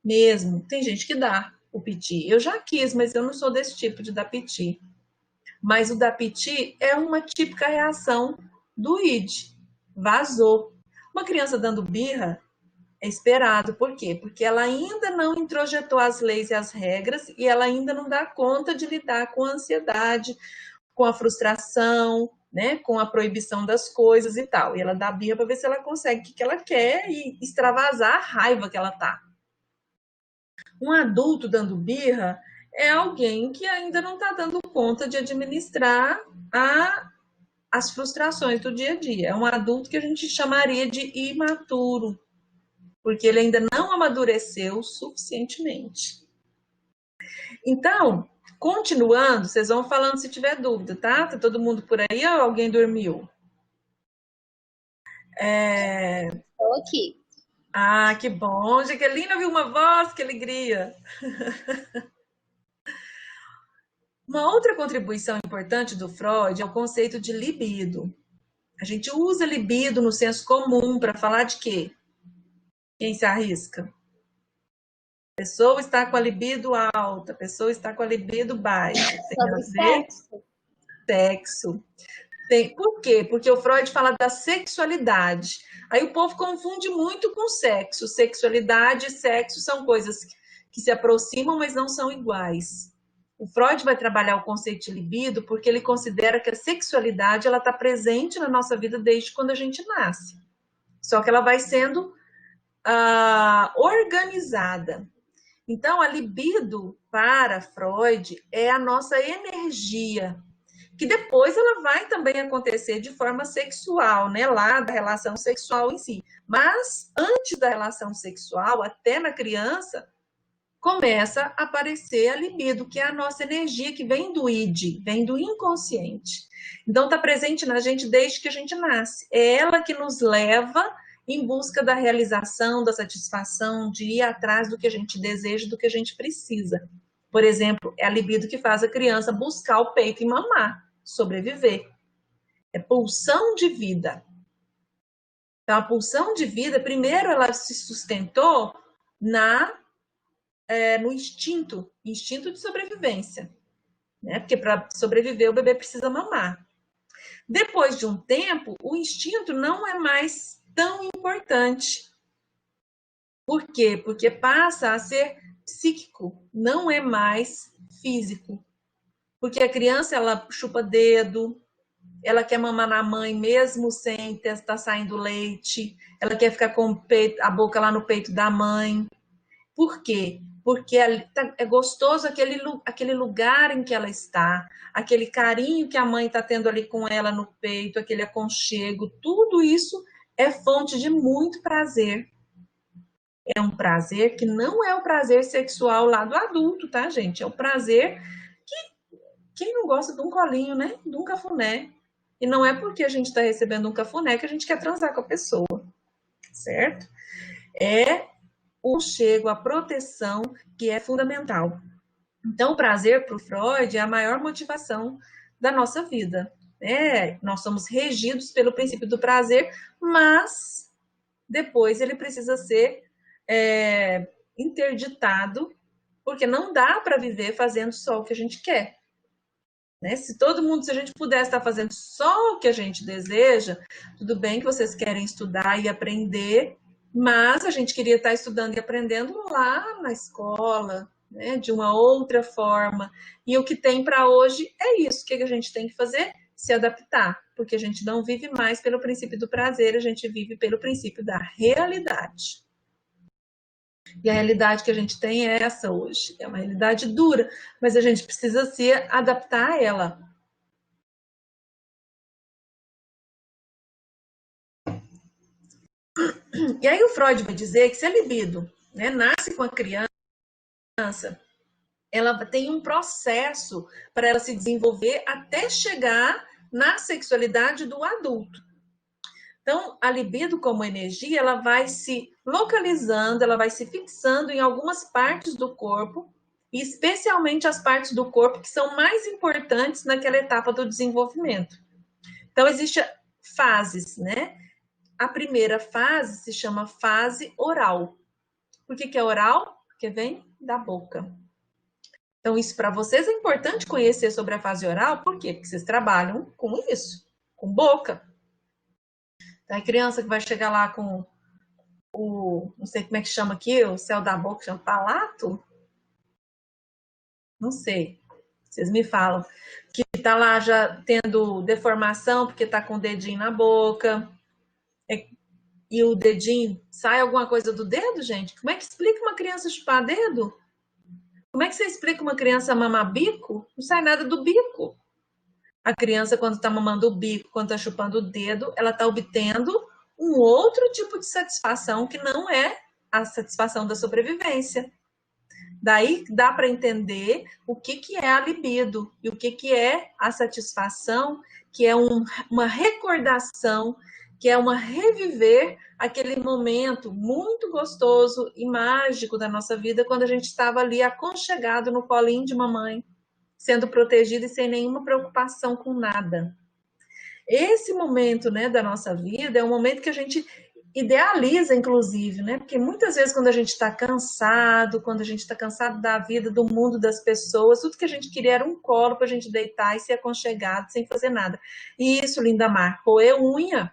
mesmo? Tem gente que dá o piti. Eu já quis, mas eu não sou desse tipo de dar piti. Mas o dar piti é uma típica reação do id. Vazou. Uma criança dando birra é esperado. Por quê? Porque ela ainda não introjetou as leis e as regras e ela ainda não dá conta de lidar com a ansiedade, com a frustração, né, com a proibição das coisas e tal. E ela dá birra para ver se ela consegue o que ela quer e extravasar a raiva que ela tá. Um adulto dando birra é alguém que ainda não está dando conta de administrar as frustrações do dia a dia. É um adulto que a gente chamaria de imaturo, porque ele ainda não amadureceu suficientemente. Então, continuando, vocês vão falando se tiver dúvida, tá? Tá todo mundo por aí ou alguém dormiu? Estou aqui. Ah, que bom. Jaqueline ouviu uma voz, que alegria. Uma outra contribuição importante do Freud é o conceito de libido. A gente usa libido no senso comum para falar de quê? Quem se arrisca? A pessoa está com a libido alta, a pessoa está com a libido baixa. Tem a ver? Sexo. Por quê? Porque o Freud fala da sexualidade. Aí o povo confunde muito com sexo. Sexualidade e sexo são coisas que se aproximam, mas não são iguais. O Freud vai trabalhar o conceito de libido porque ele considera que a sexualidade ela está presente na nossa vida desde quando a gente nasce. Só que ela vai sendo organizada. Então, a libido para Freud é a nossa energia, que depois ela vai também acontecer de forma sexual, né? Lá da relação sexual em si. Mas antes da relação sexual, até na criança, começa a aparecer a libido, que é a nossa energia que vem do id, vem do inconsciente. Então está presente na gente desde que a gente nasce. É ela que nos leva em busca da realização, da satisfação, de ir atrás do que a gente deseja, do que a gente precisa. Por exemplo, é a libido que faz a criança buscar o peito e mamar, sobreviver. É pulsão de vida. Então, a pulsão de vida, primeiro ela se sustentou no instinto de sobrevivência. Né? Porque para sobreviver o bebê precisa mamar. Depois de um tempo, o instinto não é mais tão importante. Por quê? Porque passa a ser psíquico, não é mais físico. Porque a criança, ela chupa dedo, ela quer mamar na mãe mesmo sem estar saindo leite, ela quer ficar com a boca lá no peito da mãe. Por quê? Porque é gostoso aquele lugar em que ela está, aquele carinho que a mãe está tendo ali com ela no peito, aquele aconchego, tudo isso é fonte de muito prazer. É um prazer que não é o prazer sexual lá do adulto, tá, gente? É o prazer que quem não gosta de um colinho, né? De um cafuné. E não é porque a gente está recebendo um cafuné que a gente quer transar com a pessoa, certo? É o chego, a proteção, que é fundamental. Então, o prazer para o Freud é a maior motivação da nossa vida. Nós somos regidos pelo princípio do prazer, mas depois ele precisa ser interditado, porque não dá para viver fazendo só o que a gente quer. Né? Se a gente pudesse estar fazendo só o que a gente deseja, tudo bem que vocês querem estudar e aprender, Mas a gente queria estar estudando e aprendendo lá na escola, né, de uma outra forma. E o que tem para hoje é isso. O que a gente tem que fazer? Se adaptar, porque a gente não vive mais pelo princípio do prazer, a gente vive pelo princípio da realidade. E a realidade que a gente tem é essa hoje. É uma realidade dura, mas a gente precisa se adaptar a ela. E aí o Freud vai dizer que se a libido, né, nasce com a criança, ela tem um processo para ela se desenvolver até chegar na sexualidade do adulto. Então, a libido como energia, ela vai se localizando, ela vai se fixando em algumas partes do corpo, e especialmente as partes do corpo que são mais importantes naquela etapa do desenvolvimento. Então, existem fases, né? A primeira fase se chama fase oral. Por que é oral? Porque vem da boca. Então, isso para vocês é importante conhecer sobre a fase oral, por quê? Porque vocês trabalham com isso, com boca. Então, a criança que vai chegar lá com não sei como é que chama aqui, o céu da boca, chama palato? Não sei, vocês me falam. Que tá lá já tendo deformação, porque tá com o dedinho na boca. E o dedinho, sai alguma coisa do dedo, gente? Como é que explica uma criança chupar dedo? Como é que você explica uma criança mamar bico? Não sai nada do bico. A criança, quando está mamando o bico, quando está chupando o dedo, ela está obtendo um outro tipo de satisfação que não é a satisfação da sobrevivência. Daí dá para entender o que é a libido e o que é a satisfação, que é uma recordação, que é uma reviver aquele momento muito gostoso e mágico da nossa vida, quando a gente estava ali aconchegado no colinho de mamãe, sendo protegido e sem nenhuma preocupação com nada. Esse momento, né, da nossa vida é um momento que a gente idealiza, inclusive, né? Porque muitas vezes quando a gente está cansado, quando a gente está cansado da vida, do mundo, das pessoas, tudo que a gente queria era um colo para a gente deitar e ser aconchegado, sem fazer nada. E isso, Lindamar, roer unha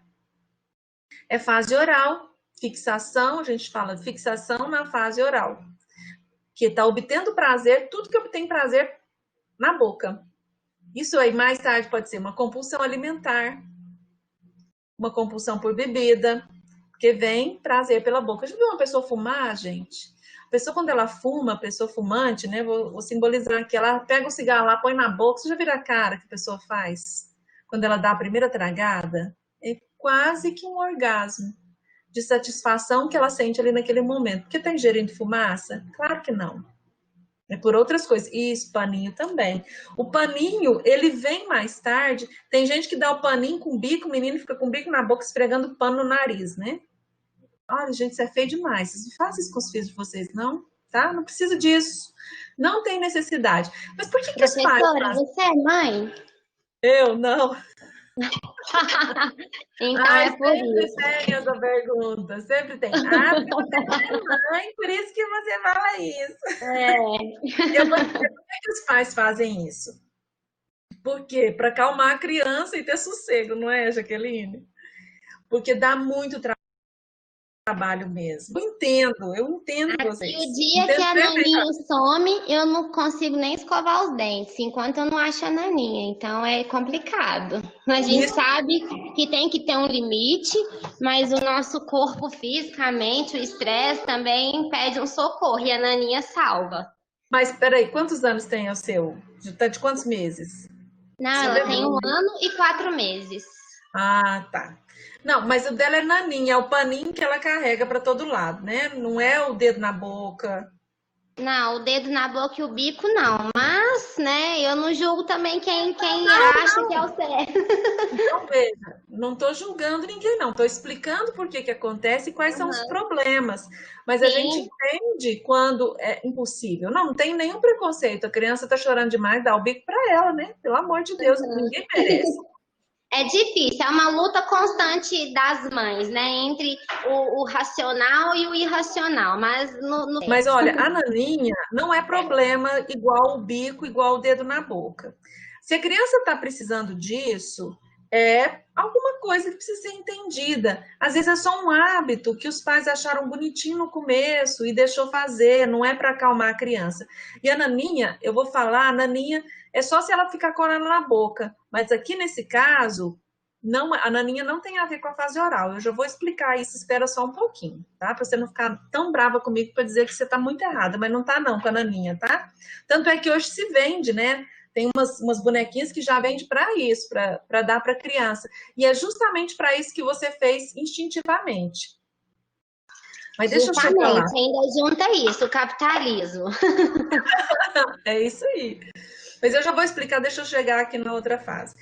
é fase oral, fixação, a gente fala de fixação na fase oral, que está obtendo prazer, tudo que obtém prazer na boca. Isso aí mais tarde pode ser uma compulsão alimentar, uma compulsão por bebida, porque vem prazer pela boca. Já viu uma pessoa fumar, gente? A pessoa, quando ela fuma, a pessoa fumante, né? Vou simbolizar aqui, ela pega o cigarro lá, põe na boca, você já viu a cara que a pessoa faz? Quando ela dá a primeira tragada, é quase que um orgasmo de satisfação que ela sente ali naquele momento. Porque está ingerindo fumaça? Claro que não. É por outras coisas. Isso, paninho também. O paninho, ele vem mais tarde. Tem gente que dá o paninho com o bico, o menino fica com o bico na boca, esfregando pano no nariz, né? Olha, gente, isso é feio demais. Vocês não façam isso com os filhos de vocês, não? Tá? Não precisa disso. Não tem necessidade. Mas por que os pais Professora, você é mãe? Eu não. Então é por sempre isso. tem essa pergunta. Sempre tem. Ah, você é mãe, por isso que você fala isso. Eu vou dizer por que os pais fazem isso. Por quê? Para acalmar a criança e ter sossego, não é, Jaqueline? Porque dá muito trabalho mesmo. Eu entendo vocês. E o dia Entendo que a Naninha some, eu não consigo nem escovar os dentes, enquanto eu não acho a Naninha. Então é complicado. A gente sabe que tem que ter um limite, mas o nosso corpo fisicamente, o estresse também pede um socorro e a Naninha salva. Mas peraí, quantos anos tem o seu? Tá de quantos meses? Não, ela tem 1 ano e 4 meses. Ah, tá. Não, mas o dela é naninha, é o paninho que ela carrega para todo lado, né? Não é o dedo na boca. Não, o dedo na boca e o bico não, mas, né, eu não julgo também quem acha que é o certo. Então, veja, não estou julgando ninguém, não. Estou explicando por que acontece e quais são os problemas. Mas a gente entende quando é impossível. Não tem nenhum preconceito. A criança está chorando demais, dá o bico para ela, né? Pelo amor de Deus, ninguém merece. É difícil, é uma luta constante das mães, né? Entre o racional e o irracional. Mas olha, a naninha não é problema igual o bico, igual o dedo na boca. Se a criança está precisando disso, é alguma coisa que precisa ser entendida. Às vezes é só um hábito que os pais acharam bonitinho no começo e deixou fazer, não é para acalmar a criança. E a naninha, eu vou falar, a naninha é só se ela ficar com ela na boca. Mas aqui nesse caso, não, a naninha não tem a ver com a fase oral. Eu já vou explicar isso, espera só um pouquinho, tá? Para você não ficar tão brava comigo para dizer que você está muito errada, mas não tá não com a naninha, tá? Tanto é que hoje se vende, né? Tem umas bonequinhas que já vende para isso, para dar para criança. E é justamente para isso que você fez instintivamente. Mas deixa eu chegar lá. Ainda junta isso, o capitalismo. É isso aí. Mas eu já vou explicar, deixa eu chegar aqui na outra fase.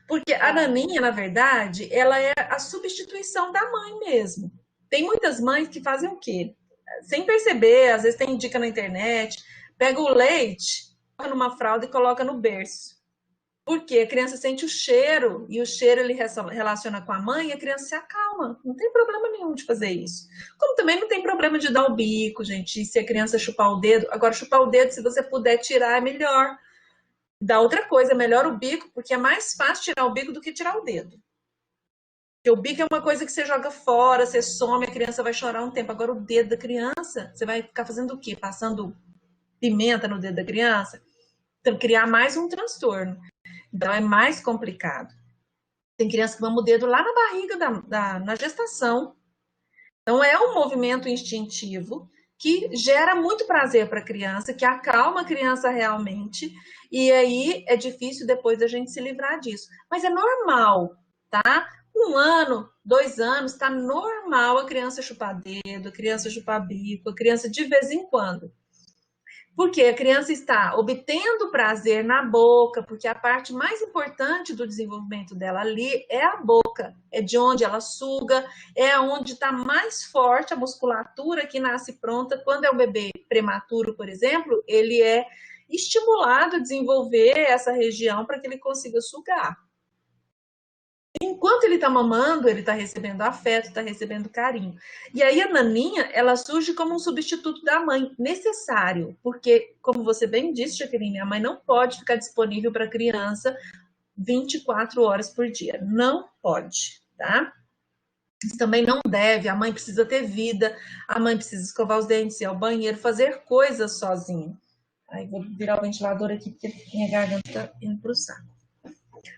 Porque a naninha, na verdade, ela é a substituição da mãe mesmo. Tem muitas mães que fazem o quê? Sem perceber, às vezes tem dica na internet, pega o leite, coloca numa fralda e coloca no berço. Porque a criança sente o cheiro, e o cheiro ele relaciona com a mãe, e a criança se acalma. Não tem problema nenhum de fazer isso. Como também não tem problema de dar o bico, gente, e se a criança chupar o dedo. Agora, chupar o dedo, se você puder tirar, é melhor. Da outra coisa, melhor o bico, porque é mais fácil tirar o bico do que tirar o dedo. Porque o bico é uma coisa que você joga fora, você some, a criança vai chorar um tempo. Agora, o dedo da criança, você vai ficar fazendo o quê? Passando pimenta no dedo da criança? Então, criar mais um transtorno. Então, é mais complicado. Tem criança que mama o dedo lá na barriga, na gestação. Então, é um movimento instintivo que gera muito prazer para a criança, que acalma a criança realmente, e aí é difícil depois da gente se livrar disso. Mas é normal, tá? 1 ano, 2 anos, tá normal a criança chupar dedo, a criança chupar bico, a criança de vez em quando. Porque a criança está obtendo prazer na boca, porque a parte mais importante do desenvolvimento dela ali é a boca, é de onde ela suga, é onde está mais forte a musculatura que nasce pronta. Quando é um bebê prematuro, por exemplo, ele é estimulado a desenvolver essa região para que ele consiga sugar. Enquanto ele está mamando, ele está recebendo afeto, está recebendo carinho. E aí a naninha, ela surge como um substituto da mãe, necessário, porque, como você bem disse, Jaqueline, a mãe não pode ficar disponível para a criança 24 horas por dia. Não pode, tá? Isso também não deve, a mãe precisa ter vida, a mãe precisa escovar os dentes, ir ao banheiro, fazer coisas sozinha. Aí vou virar o ventilador aqui, porque minha garganta está indo para o saco.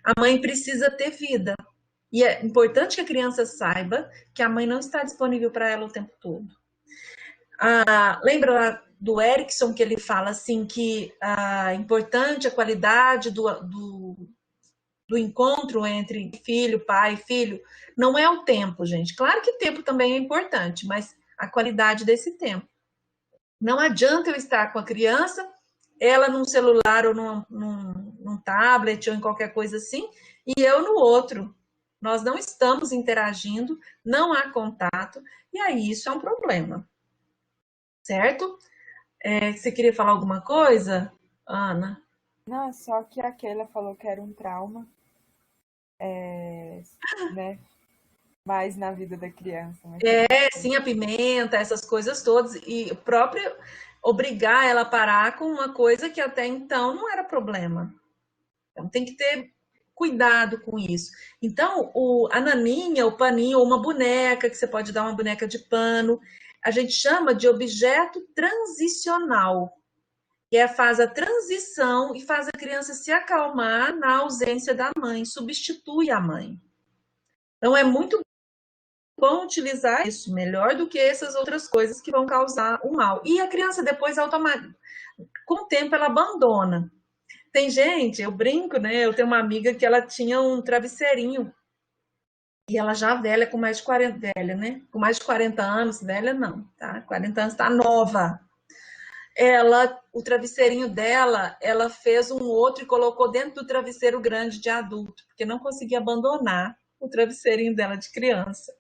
A mãe precisa ter vida. E é importante que a criança saiba que a mãe não está disponível para ela o tempo todo. Lembra do Erickson, que ele fala assim que é importante a qualidade do encontro entre filho, pai, filho, não é o tempo, gente. Claro que tempo também é importante, mas a qualidade desse tempo. Não adianta eu estar com a criança, ela num celular ou num tablet ou em qualquer coisa assim, e eu no outro. Nós não estamos interagindo, não há contato, e aí isso é um problema. Certo? Você queria falar alguma coisa, Ana? Não, só que a Keila falou que era um trauma, né? Mais na vida da criança. Mas Sim, a pimenta, essas coisas todas, e o próprio obrigar ela a parar com uma coisa que até então não era problema. Então tem que ter cuidado com isso. Então, a naninha, o paninho, ou uma boneca, que você pode dar uma boneca de pano, a gente chama de objeto transicional, que faz a transição e faz a criança se acalmar na ausência da mãe, substitui a mãe. Então, é muito bom utilizar isso, melhor do que essas outras coisas que vão causar o mal. E a criança depois, com o tempo, ela abandona. Tem gente, eu brinco, né? Eu tenho uma amiga que ela tinha um travesseirinho. E ela já velha, com mais de 40, velha, né? Com mais de 40 anos, velha não, tá? 40 anos tá nova. O travesseirinho dela, ela fez um outro e colocou dentro do travesseiro grande de adulto, porque não conseguia abandonar o travesseirinho dela de criança.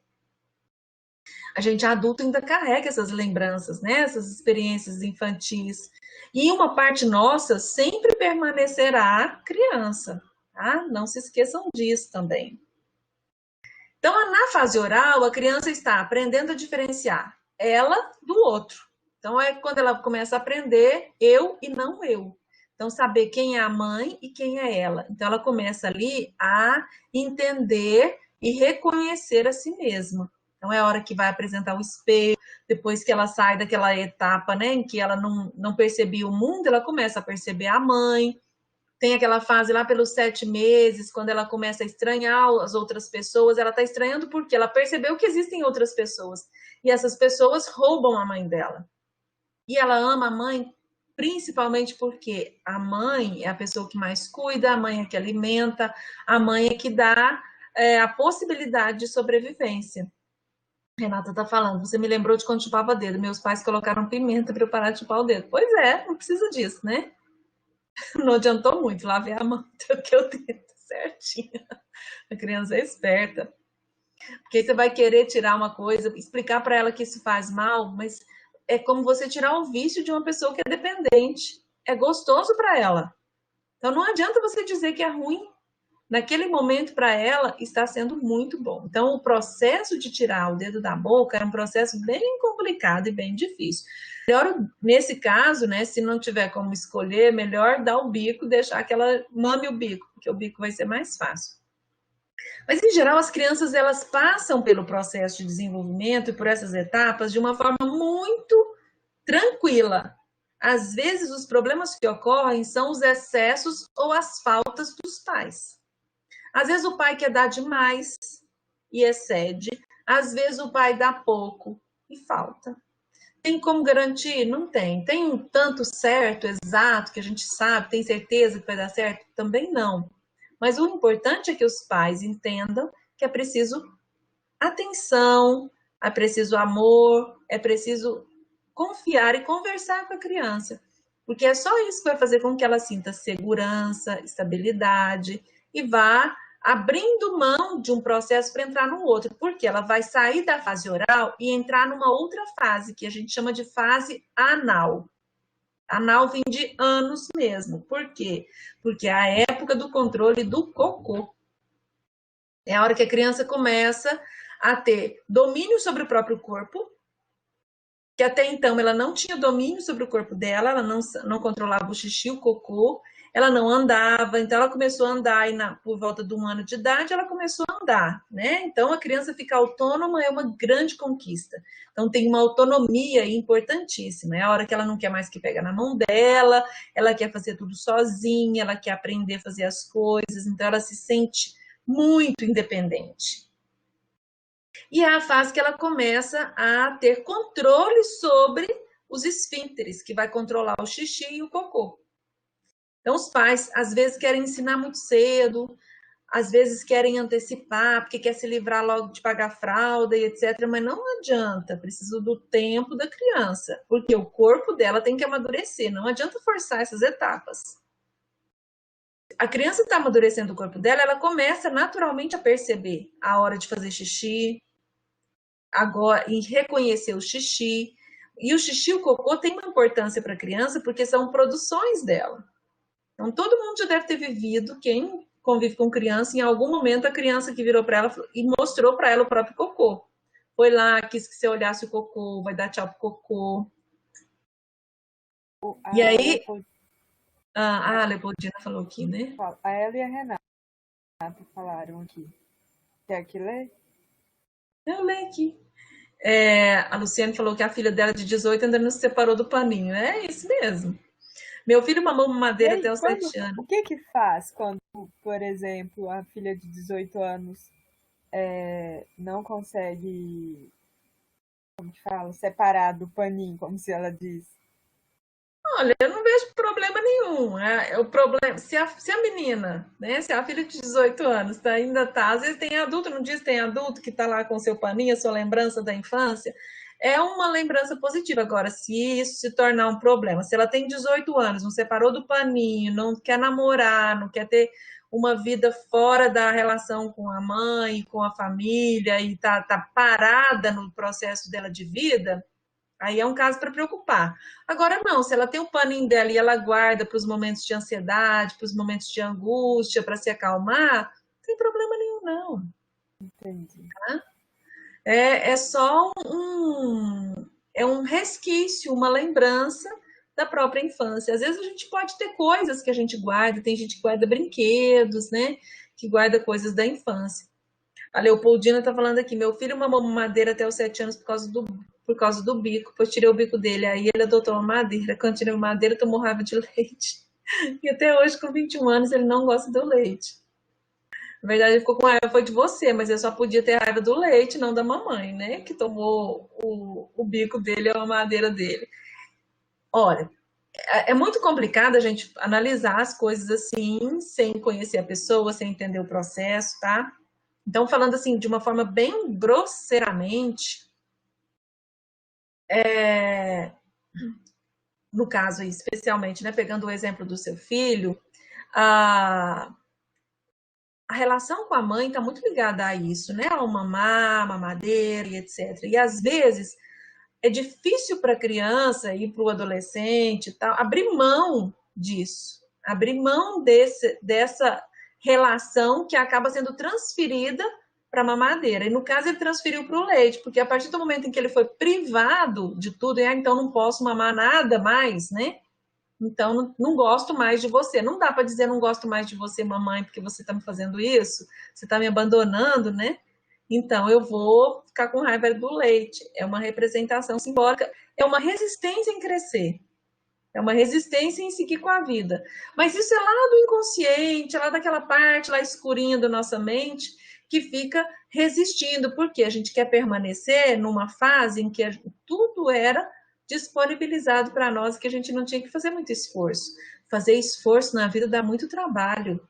A gente adulto ainda carrega essas lembranças, né? Essas experiências infantis. E uma parte nossa sempre permanecerá criança, tá? Não se esqueçam disso também. Então, na fase oral, a criança está aprendendo a diferenciar ela do outro. Então, é quando ela começa a aprender eu e não eu. Então, saber quem é a mãe e quem é ela. Então, ela começa ali a entender e reconhecer a si mesma. Então, é a hora que vai apresentar o espelho, depois que ela sai daquela etapa, né, em que ela não percebia o mundo, ela começa a perceber a mãe. Tem aquela fase lá pelos 7 meses, quando ela começa a estranhar as outras pessoas. Ela está estranhando porque ela percebeu que existem outras pessoas. E essas pessoas roubam a mãe dela. E ela ama a mãe principalmente porque a mãe é a pessoa que mais cuida, a mãe é que alimenta, a mãe é que dá a possibilidade de sobrevivência. Renata está falando, você me lembrou de quando chupava dedo. Meus pais colocaram pimenta para eu parar de chupar o dedo. Pois é, não precisa disso, né? Não adiantou muito, lavei a mão, troquei o dedo certinho. A criança é esperta. Porque aí você vai querer tirar uma coisa, explicar para ela que isso faz mal, mas é como você tirar o vício de uma pessoa que é dependente. É gostoso para ela. Então não adianta você dizer que é ruim. Naquele momento, para ela, está sendo muito bom. Então, o processo de tirar o dedo da boca é um processo bem complicado e bem difícil. Melhor, nesse caso, né, se não tiver como escolher, melhor dar o bico, deixar que ela mame o bico, porque o bico vai ser mais fácil. Mas, em geral, as crianças elas passam pelo processo de desenvolvimento e por essas etapas de uma forma muito tranquila. Às vezes, os problemas que ocorrem são os excessos ou as faltas dos pais. Às vezes, o pai quer dar demais e excede. Às vezes, o pai dá pouco e falta. Tem como garantir? Não tem. Tem um tanto certo, exato, que a gente sabe, tem certeza que vai dar certo? Também não. Mas o importante é que os pais entendam que é preciso atenção, é preciso amor, é preciso confiar e conversar com a criança. Porque é só isso que vai fazer com que ela sinta segurança, estabilidade e vá abrindo mão de um processo para entrar no outro. Porque ela vai sair da fase oral e entrar numa outra fase, que a gente chama de fase anal. Anal vem de anos mesmo. Por quê? Porque é a época do controle do cocô. É a hora que a criança começa a ter domínio sobre o próprio corpo, que até então ela não tinha domínio sobre o corpo dela, ela não controlava o xixi, o cocô, ela não andava, então ela começou a andar e por volta de 1 ano de idade ela começou a andar, né? Então a criança ficar autônoma é uma grande conquista. Então tem uma autonomia importantíssima, é a hora que ela não quer mais que pega na mão dela, ela quer fazer tudo sozinha, ela quer aprender a fazer as coisas, então ela se sente muito independente. E é a fase que ela começa a ter controle sobre os esfínteres, que vai controlar o xixi e o cocô. Então, os pais, às vezes, querem ensinar muito cedo, às vezes querem antecipar, porque quer se livrar logo de pagar fralda e etc. Mas não adianta, precisa do tempo da criança, porque o corpo dela tem que amadurecer, não adianta forçar essas etapas. A criança está amadurecendo o corpo dela, ela começa naturalmente a perceber a hora de fazer xixi, agora em reconhecer o xixi. E o xixi e o cocô tem uma importância para a criança porque são produções dela. Então, todo mundo já deve ter vivido, quem convive com criança, em algum momento a criança que virou para ela e mostrou para ela o próprio cocô. Foi lá, quis que você olhasse o cocô, vai dar tchau pro cocô. E aí... a Leopoldina falou aqui, né? A ela e a Renata falaram aqui. Quer que lê? Eu leio aqui. A Luciane falou que a filha dela de 18 ainda não se separou do paninho. É isso mesmo. Meu filho mamou mamadeira até os 7 anos. O que faz quando, por exemplo, a filha de 18 anos não consegue, como que fala, separar do paninho, como se ela diz? Olha, eu não vejo problema nenhum. O problema, se a menina, né, se a filha de 18 anos ainda tá, às vezes tem adulto, não diz que tem adulto que tá lá com seu paninho, a sua lembrança da infância, é uma lembrança positiva. Agora, se isso se tornar um problema, se ela tem 18 anos, não separou do paninho, não quer namorar, não quer ter uma vida fora da relação com a mãe, com a família, e tá parada no processo dela de vida, aí é um caso para preocupar. Agora, não, se ela tem o paninho dela e ela guarda para os momentos de ansiedade, para os momentos de angústia, para se acalmar, não tem problema nenhum, não. Entendi. Tá? É só um resquício, uma lembrança da própria infância. Às vezes a gente pode ter coisas que a gente guarda, tem gente que guarda brinquedos, né? Que guarda coisas da infância. A Leopoldina está falando aqui, meu filho mamou mamadeira até os 7 anos por causa do bico, depois tirei o bico dele, aí ele adotou uma madeira. Quando tirei a madeira, tomou raiva de leite. E até hoje, com 21 anos, ele não gosta do leite. Na verdade, ele ficou com raiva foi de você, mas eu só podia ter raiva do leite, não da mamãe, né? Que tomou o bico dele, a madeira dele. Olha, é muito complicado a gente analisar as coisas assim, sem conhecer a pessoa, sem entender o processo, tá? Então, falando assim, de uma forma bem grosseiramente, no caso aí, especialmente, né, pegando o exemplo do seu filho, a relação com a mãe está muito ligada a isso, né? Ao mamar, mamadeira e etc. E às vezes é difícil para a criança e para o adolescente tal, abrir mão disso, abrir mão dessa relação que acaba sendo transferida para a mamadeira. E no caso ele transferiu para o leite, porque a partir do momento em que ele foi privado de tudo, então não posso mamar nada mais, né? Então não gosto mais de você. Não dá para dizer não gosto mais de você, mamãe, porque você está me fazendo isso, você está me abandonando, né? Então eu vou ficar com raiva do leite. É uma representação simbólica, é uma resistência em crescer. É uma resistência em seguir com a vida. Mas isso é lá do inconsciente, é lá daquela parte lá escurinha da nossa mente, que fica resistindo, porque a gente quer permanecer numa fase em que tudo era disponibilizado para nós, que a gente não tinha que fazer muito esforço. Fazer esforço na vida dá muito trabalho.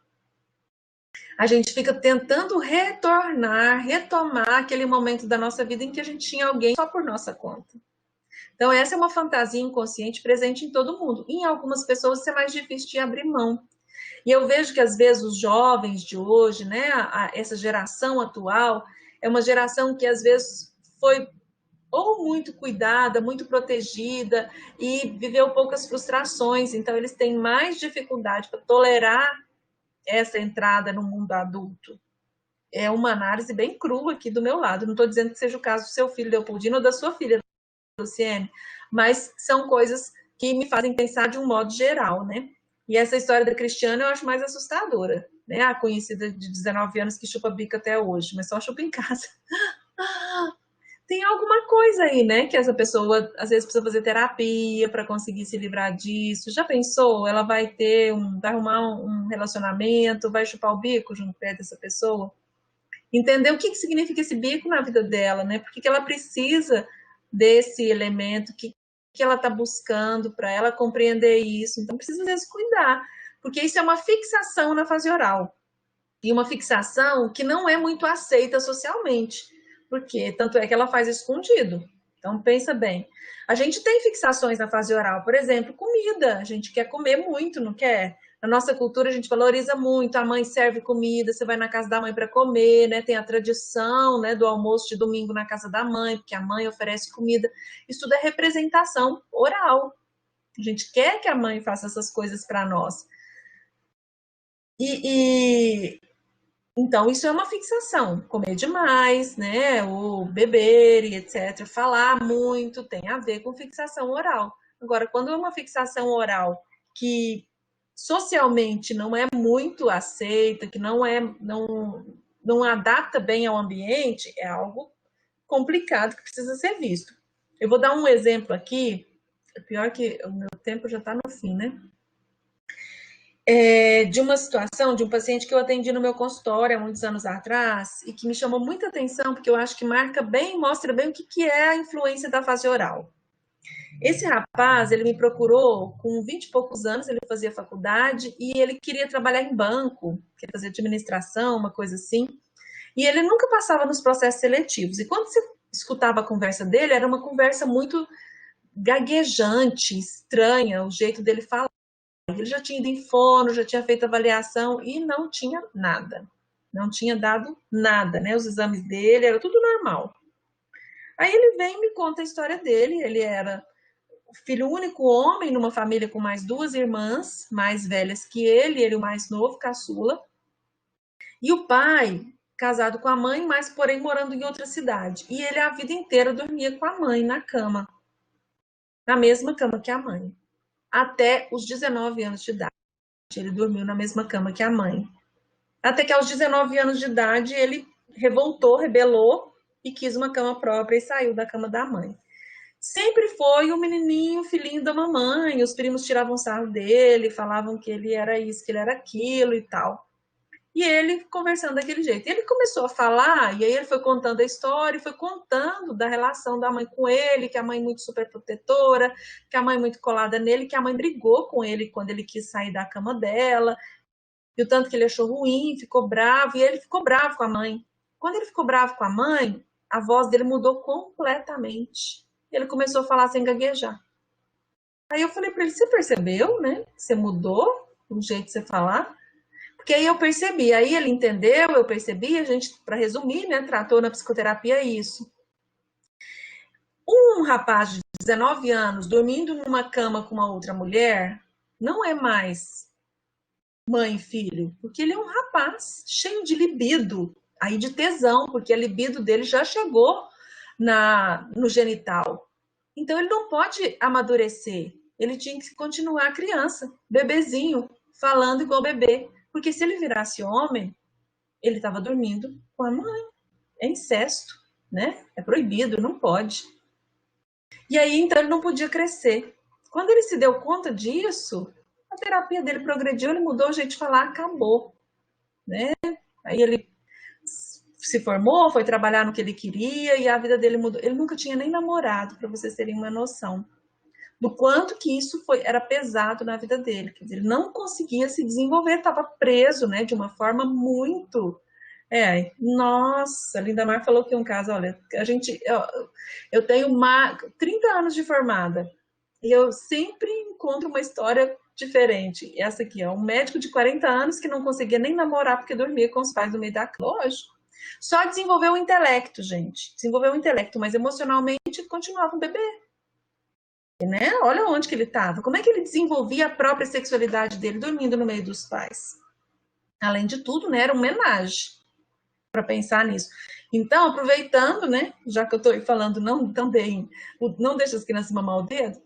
A gente fica tentando retomar aquele momento da nossa vida em que a gente tinha alguém só por nossa conta. Então, essa é uma fantasia inconsciente presente em todo mundo. Em algumas pessoas, isso é mais difícil de abrir mão. E eu vejo que, às vezes, os jovens de hoje, né, essa geração atual, é uma geração que, às vezes, foi ou muito cuidada, muito protegida e viveu poucas frustrações. Então, eles têm mais dificuldade para tolerar essa entrada no mundo adulto. É uma análise bem crua aqui do meu lado. Não estou dizendo que seja o caso do seu filho, Leopoldina, ou da sua filha, Luciene, mas são coisas que me fazem pensar de um modo geral, né? E essa história da Cristiana eu acho mais assustadora, né? A conhecida de 19 anos que chupa bico até hoje, mas só chupa em casa. Tem alguma coisa aí, né? Que essa pessoa às vezes precisa fazer terapia para conseguir se livrar disso. Já pensou? Ela vai vai arrumar um relacionamento, vai chupar o bico junto perto dessa pessoa? Entender o que significa esse bico na vida dela, né? Por que ela precisa desse elemento, que ela está buscando para ela compreender isso. Então, precisa, às vezes, cuidar, porque isso é uma fixação na fase oral. E uma fixação que não é muito aceita socialmente, porque tanto é que ela faz escondido. Então, pensa bem. A gente tem fixações na fase oral, por exemplo, comida. A gente quer comer muito, não quer? Na nossa cultura, a gente valoriza muito. A mãe serve comida, você vai na casa da mãe para comer, né? Tem a tradição, né, do almoço de domingo na casa da mãe, porque a mãe oferece comida. Isso tudo é representação oral. A gente quer que a mãe faça essas coisas para nós. Então, isso é uma fixação. Comer demais, né? O beber e etc. Falar muito tem a ver com fixação oral. Agora, quando é uma fixação oral que socialmente não é muito aceita, que não adapta bem ao ambiente, é algo complicado que precisa ser visto. Eu vou dar um exemplo aqui, pior que o meu tempo já está no fim, né? De uma situação de um paciente que eu atendi no meu consultório há muitos anos atrás e que me chamou muita atenção, porque eu acho que marca bem, mostra bem o que é a influência da fase oral. Esse rapaz, ele me procurou com 20 e poucos anos, ele fazia faculdade e ele queria trabalhar em banco, queria fazer administração, uma coisa assim. E ele nunca passava nos processos seletivos. E quando você escutava a conversa dele, era uma conversa muito gaguejante, estranha, o jeito dele falar. Ele já tinha ido em fono, já tinha feito avaliação e não tinha nada. Não tinha dado nada, né? Os exames dele, era tudo normal. Aí ele vem e me conta a história dele. Ele era filho único homem numa família com mais 2 irmãs, mais velhas que ele o mais novo, caçula. E o pai, casado com a mãe, mas porém morando em outra cidade. E ele a vida inteira dormia com a mãe na cama. Na mesma cama que a mãe. até os 19 anos de idade. Ele dormiu na mesma cama que a mãe. Até que aos 19 anos de idade ele revoltou, rebelou e quis uma cama própria e saiu da cama da mãe. Sempre foi o menininho, filhinho da mamãe, os primos tiravam sarro dele, falavam que ele era isso, que ele era aquilo e tal. E ele conversando daquele jeito. Ele começou a falar, e aí ele foi contando a história, foi contando da relação da mãe com ele, que a mãe muito super protetora, que a mãe muito colada nele, que a mãe brigou com ele quando ele quis sair da cama dela, e o tanto que ele achou ruim, ficou bravo, e ele ficou bravo com a mãe. Quando ele ficou bravo com a mãe, a voz dele mudou completamente. Ele começou a falar sem gaguejar. Aí eu falei para ele, você percebeu, né? Você mudou o jeito de você falar? Porque aí eu percebi, aí ele entendeu, eu percebi, a gente, para resumir, né, tratou na psicoterapia isso. Um rapaz de 19 anos dormindo numa cama com uma outra mulher não é mais mãe e filho, porque ele é um rapaz cheio de libido, aí de tesão, porque a libido dele já chegou no genital. Então ele não pode amadurecer, ele tinha que continuar criança, bebezinho, falando igual bebê, porque se ele virasse homem, ele estava dormindo com a mãe, é incesto, né? É proibido, não pode. E aí então ele não podia crescer. Quando ele se deu conta disso, a terapia dele progrediu, ele mudou o jeito de falar, acabou, né? Aí ele se formou, foi trabalhar no que ele queria e a vida dele mudou. Ele nunca tinha nem namorado, para vocês terem uma noção do quanto que isso era pesado na vida dele. Quer dizer, ele não conseguia se desenvolver, estava preso, né, de uma forma muito... nossa, a Lindamar falou que um caso, olha, eu tenho 30 anos de formada e eu sempre encontro uma história diferente. Essa aqui, um médico de 40 anos que não conseguia nem namorar porque dormia com os pais no meio da cama. Lógico. Só desenvolveu o intelecto, gente. Desenvolveu o intelecto, mas emocionalmente continuava um bebê. Né? Olha onde que ele estava. Como é que ele desenvolvia a própria sexualidade dele dormindo no meio dos pais? Além de tudo, né, era uma homenagem para pensar nisso. Então, aproveitando, né, já que eu estou falando também, não deixa as crianças mamar o dedo,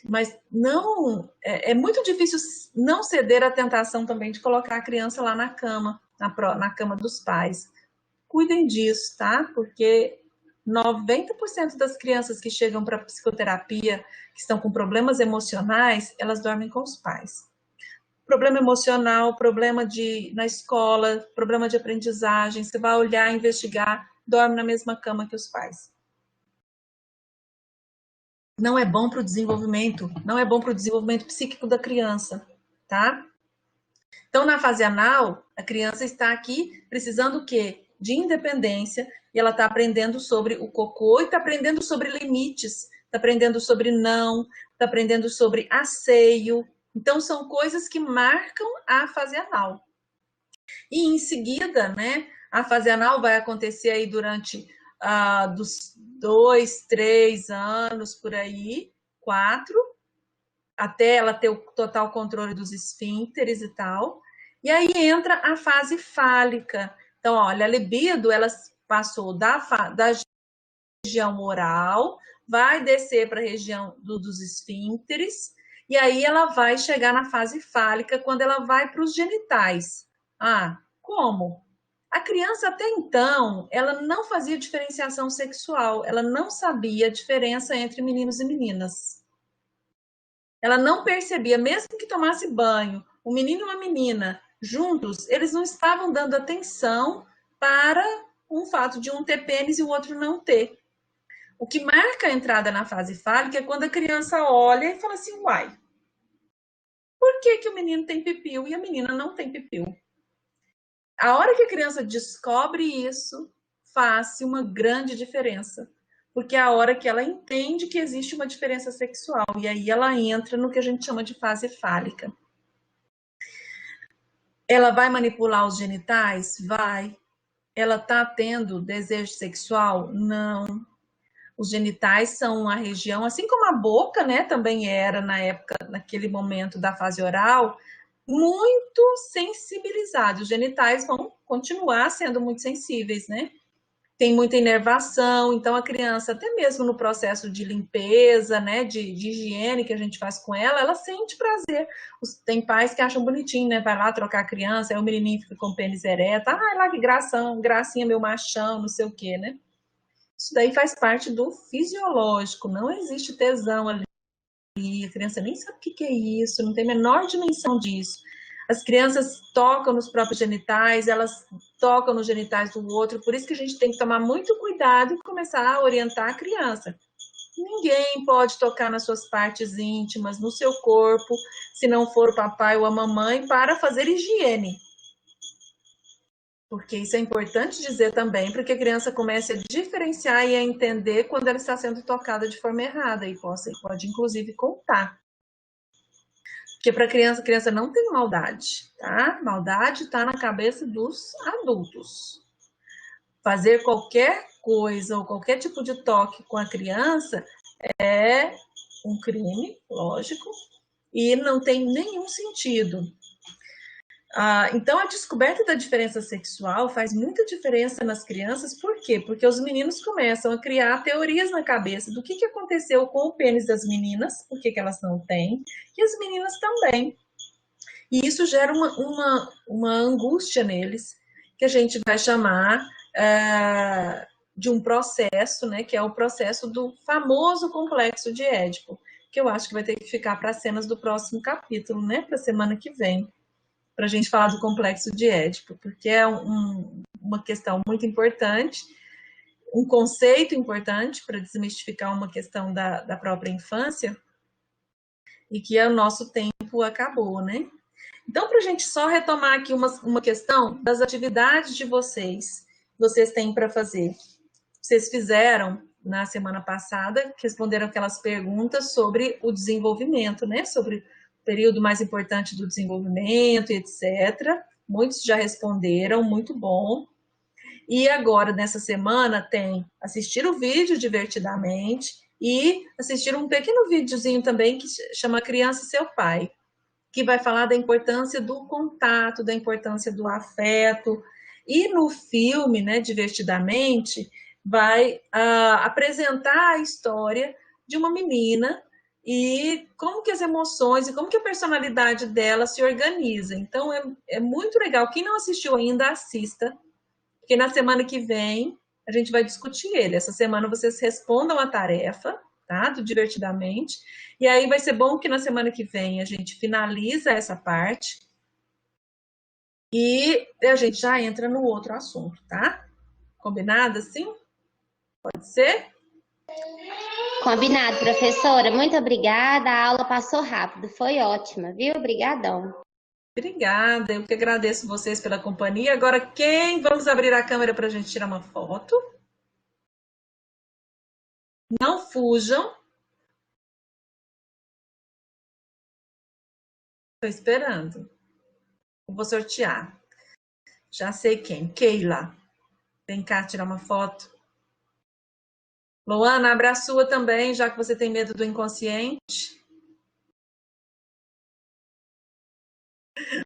mas não é muito difícil não ceder à tentação também de colocar a criança lá na cama, na cama dos pais. Cuidem disso, tá? Porque 90% das crianças que chegam para psicoterapia, que estão com problemas emocionais, elas dormem com os pais. Problema emocional, problema na escola, problema de aprendizagem, você vai olhar, investigar, dorme na mesma cama que os pais. Não é bom para o desenvolvimento, não é bom para o desenvolvimento psíquico da criança, tá? Então, na fase anal, a criança está aqui precisando o quê? De independência, e ela está aprendendo sobre o cocô e está aprendendo sobre limites, está aprendendo sobre não, está aprendendo sobre asseio. Então, são coisas que marcam a fase anal. E em seguida, né, a fase anal vai acontecer aí durante dos 2, 3 anos, por aí, 4, até ela ter o total controle dos esfíncteres e tal. E aí entra a fase fálica. Então, olha, a libido, ela passou da região oral, vai descer para a região dos esfíncteres, e aí ela vai chegar na fase fálica, quando ela vai para os genitais. Ah, como? A criança, até então, ela não fazia diferenciação sexual, ela não sabia a diferença entre meninos e meninas. Ela não percebia, mesmo que tomasse banho, um menino e uma menina, juntos, eles não estavam dando atenção para o fato de um ter pênis e o outro não ter. O que marca a entrada na fase fálica é quando a criança olha e fala assim, uai, por que o menino tem pipiu e a menina não tem pipiu? A hora que a criança descobre isso, faz uma grande diferença. Porque é a hora que ela entende que existe uma diferença sexual. E aí ela entra no que a gente chama de fase fálica. Ela vai manipular os genitais? Vai. Ela está tendo desejo sexual? Não. Os genitais são a região, assim como a boca, né, também era na época, naquele momento da fase oral, muito sensibilizados. Os genitais vão continuar sendo muito sensíveis, né? tem muita inervação, então a criança, até mesmo no processo de limpeza, né, de higiene que a gente faz com ela sente prazer. Tem pais que acham bonitinho, né, vai lá trocar a criança, aí o menininho fica com o pênis ereto, lá que gracinha, meu machão, não sei o quê, né? Isso daí faz parte do fisiológico, não existe tesão ali, a criança nem sabe o que é isso, não tem a menor dimensão disso. As crianças tocam nos próprios genitais, elas tocam nos genitais do outro, por isso que a gente tem que tomar muito cuidado e começar a orientar a criança. Ninguém pode tocar nas suas partes íntimas, no seu corpo, se não for o papai ou a mamãe, para fazer higiene. Porque isso é importante dizer também, para que a criança comece a diferenciar e a entender quando ela está sendo tocada de forma errada, e pode inclusive contar. Porque para a criança não tem maldade, tá? Maldade está na cabeça dos adultos. Fazer qualquer coisa ou qualquer tipo de toque com a criança é um crime, lógico, e não tem nenhum sentido. Então, a descoberta da diferença sexual faz muita diferença nas crianças, por quê? Porque os meninos começam a criar teorias na cabeça do que aconteceu com o pênis das meninas, por que elas não têm, e as meninas também. E isso gera uma angústia neles, que a gente vai chamar de um processo, né, que é o processo do famoso complexo de Édipo, que eu acho que vai ter que ficar para as cenas do próximo capítulo, né, para a semana que vem, para a gente falar do complexo de Édipo, porque é uma questão muito importante, um conceito importante para desmistificar uma questão da própria infância, e que o nosso tempo acabou, né? Então, para a gente só retomar aqui uma questão das atividades de vocês têm para fazer. Vocês fizeram na semana passada, responderam aquelas perguntas sobre o desenvolvimento, né? Sobre o período mais importante do desenvolvimento, etc. Muitos já responderam, muito bom. E agora, nessa semana, tem assistir o vídeo divertidamente e assistir um pequeno videozinho também que chama Criança e Seu Pai, que vai falar da importância do contato, da importância do afeto. E no filme, né, Divertidamente, vai apresentar a história de uma menina e como que as emoções e como que a personalidade dela se organiza. Então, é muito legal. Quem não assistiu ainda, assista, porque na semana que vem a gente vai discutir ele. Essa semana vocês respondam a tarefa, tá? Do Divertidamente. E aí vai ser bom que na semana que vem a gente finaliza essa parte e a gente já entra no outro assunto, tá? Combinado assim? Pode ser? Combinado, professora. Muito obrigada. A aula passou rápido, foi ótima, viu? Obrigadão. Obrigada, eu que agradeço vocês pela companhia. Agora, vamos abrir a câmera para a gente tirar uma foto. Não fujam. Estou esperando. Eu vou sortear. Já sei quem. Keila. Vem cá tirar uma foto. Luana, abra a sua também, já que você tem medo do inconsciente.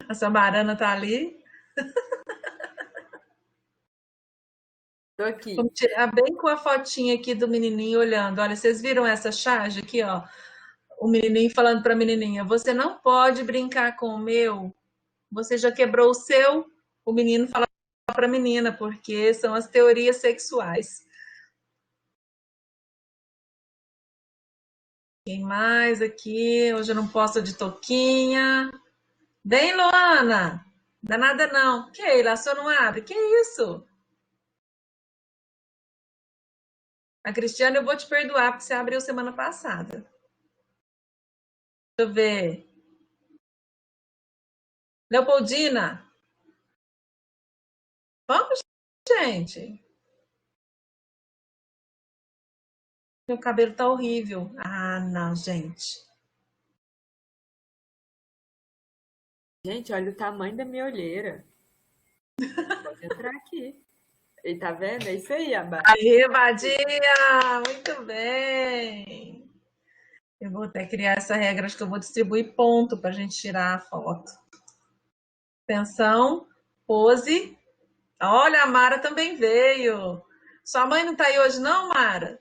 A Samarana tá ali. Tô aqui. Vamos tirar bem com a fotinha aqui do menininho olhando. Olha, vocês viram essa charge aqui, ó? O menininho falando para a menininha, você não pode brincar com o meu. Você já quebrou o seu. O menino fala para a menina, porque são as teorias sexuais. Quem mais aqui? Hoje eu não posso de touquinha. Vem, Luana! Não dá nada não. Keila, a sua não abre? Que isso? A Cristiane, eu vou te perdoar, porque você abriu semana passada. Deixa eu ver. Leopoldina. Vamos, gente. Meu cabelo tá horrível. Ah, não, gente. Gente, olha o tamanho da minha olheira. Pode entrar aqui. E tá vendo? É isso aí, Abá. Aí, Badia! Muito bem! Eu vou até criar essa regra, acho que eu vou distribuir ponto para a gente tirar a foto. Atenção, pose. Olha, a Mara também veio. Sua mãe não tá aí hoje não, Mara?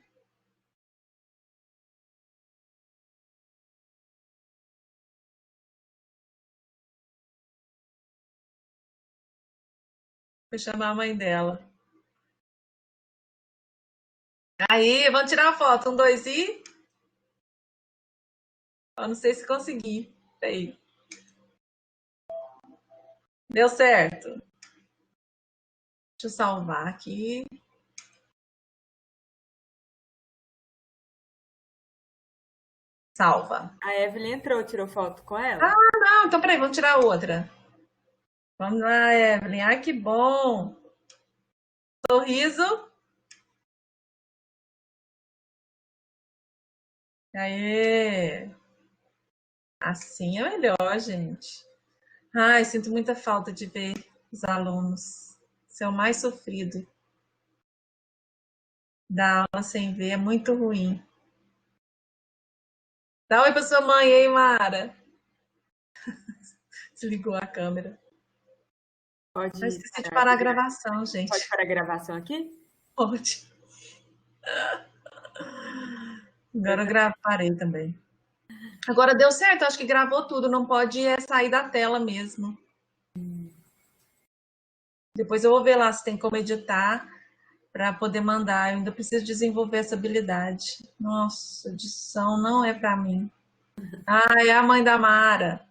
Vou chamar a mãe dela. Aí, vamos tirar a foto. 1, 2 e... Eu não sei se consegui. Peraí. Deu certo. Deixa eu salvar aqui. Salva. A Evelyn entrou, tirou foto com ela? Não, então peraí, vamos tirar outra. Vamos lá, Evelyn. Ai, que bom. Sorriso. Aê. Assim é melhor, gente. Ai, sinto muita falta de ver os alunos. Isso é o mais sofrido. Dar aula sem ver é muito ruim. Dá oi pra sua mãe, hein, Mara? Desligou a câmera. Pode Eu esqueci de parar a gravação, gente. Pode parar a gravação aqui? Pode. Agora eu parei também. Agora deu certo, acho que gravou tudo, não pode sair da tela mesmo. Depois eu vou ver lá se tem como editar para poder mandar. Eu ainda preciso desenvolver essa habilidade. Nossa, edição não é para mim. Ah, é a mãe da Mara.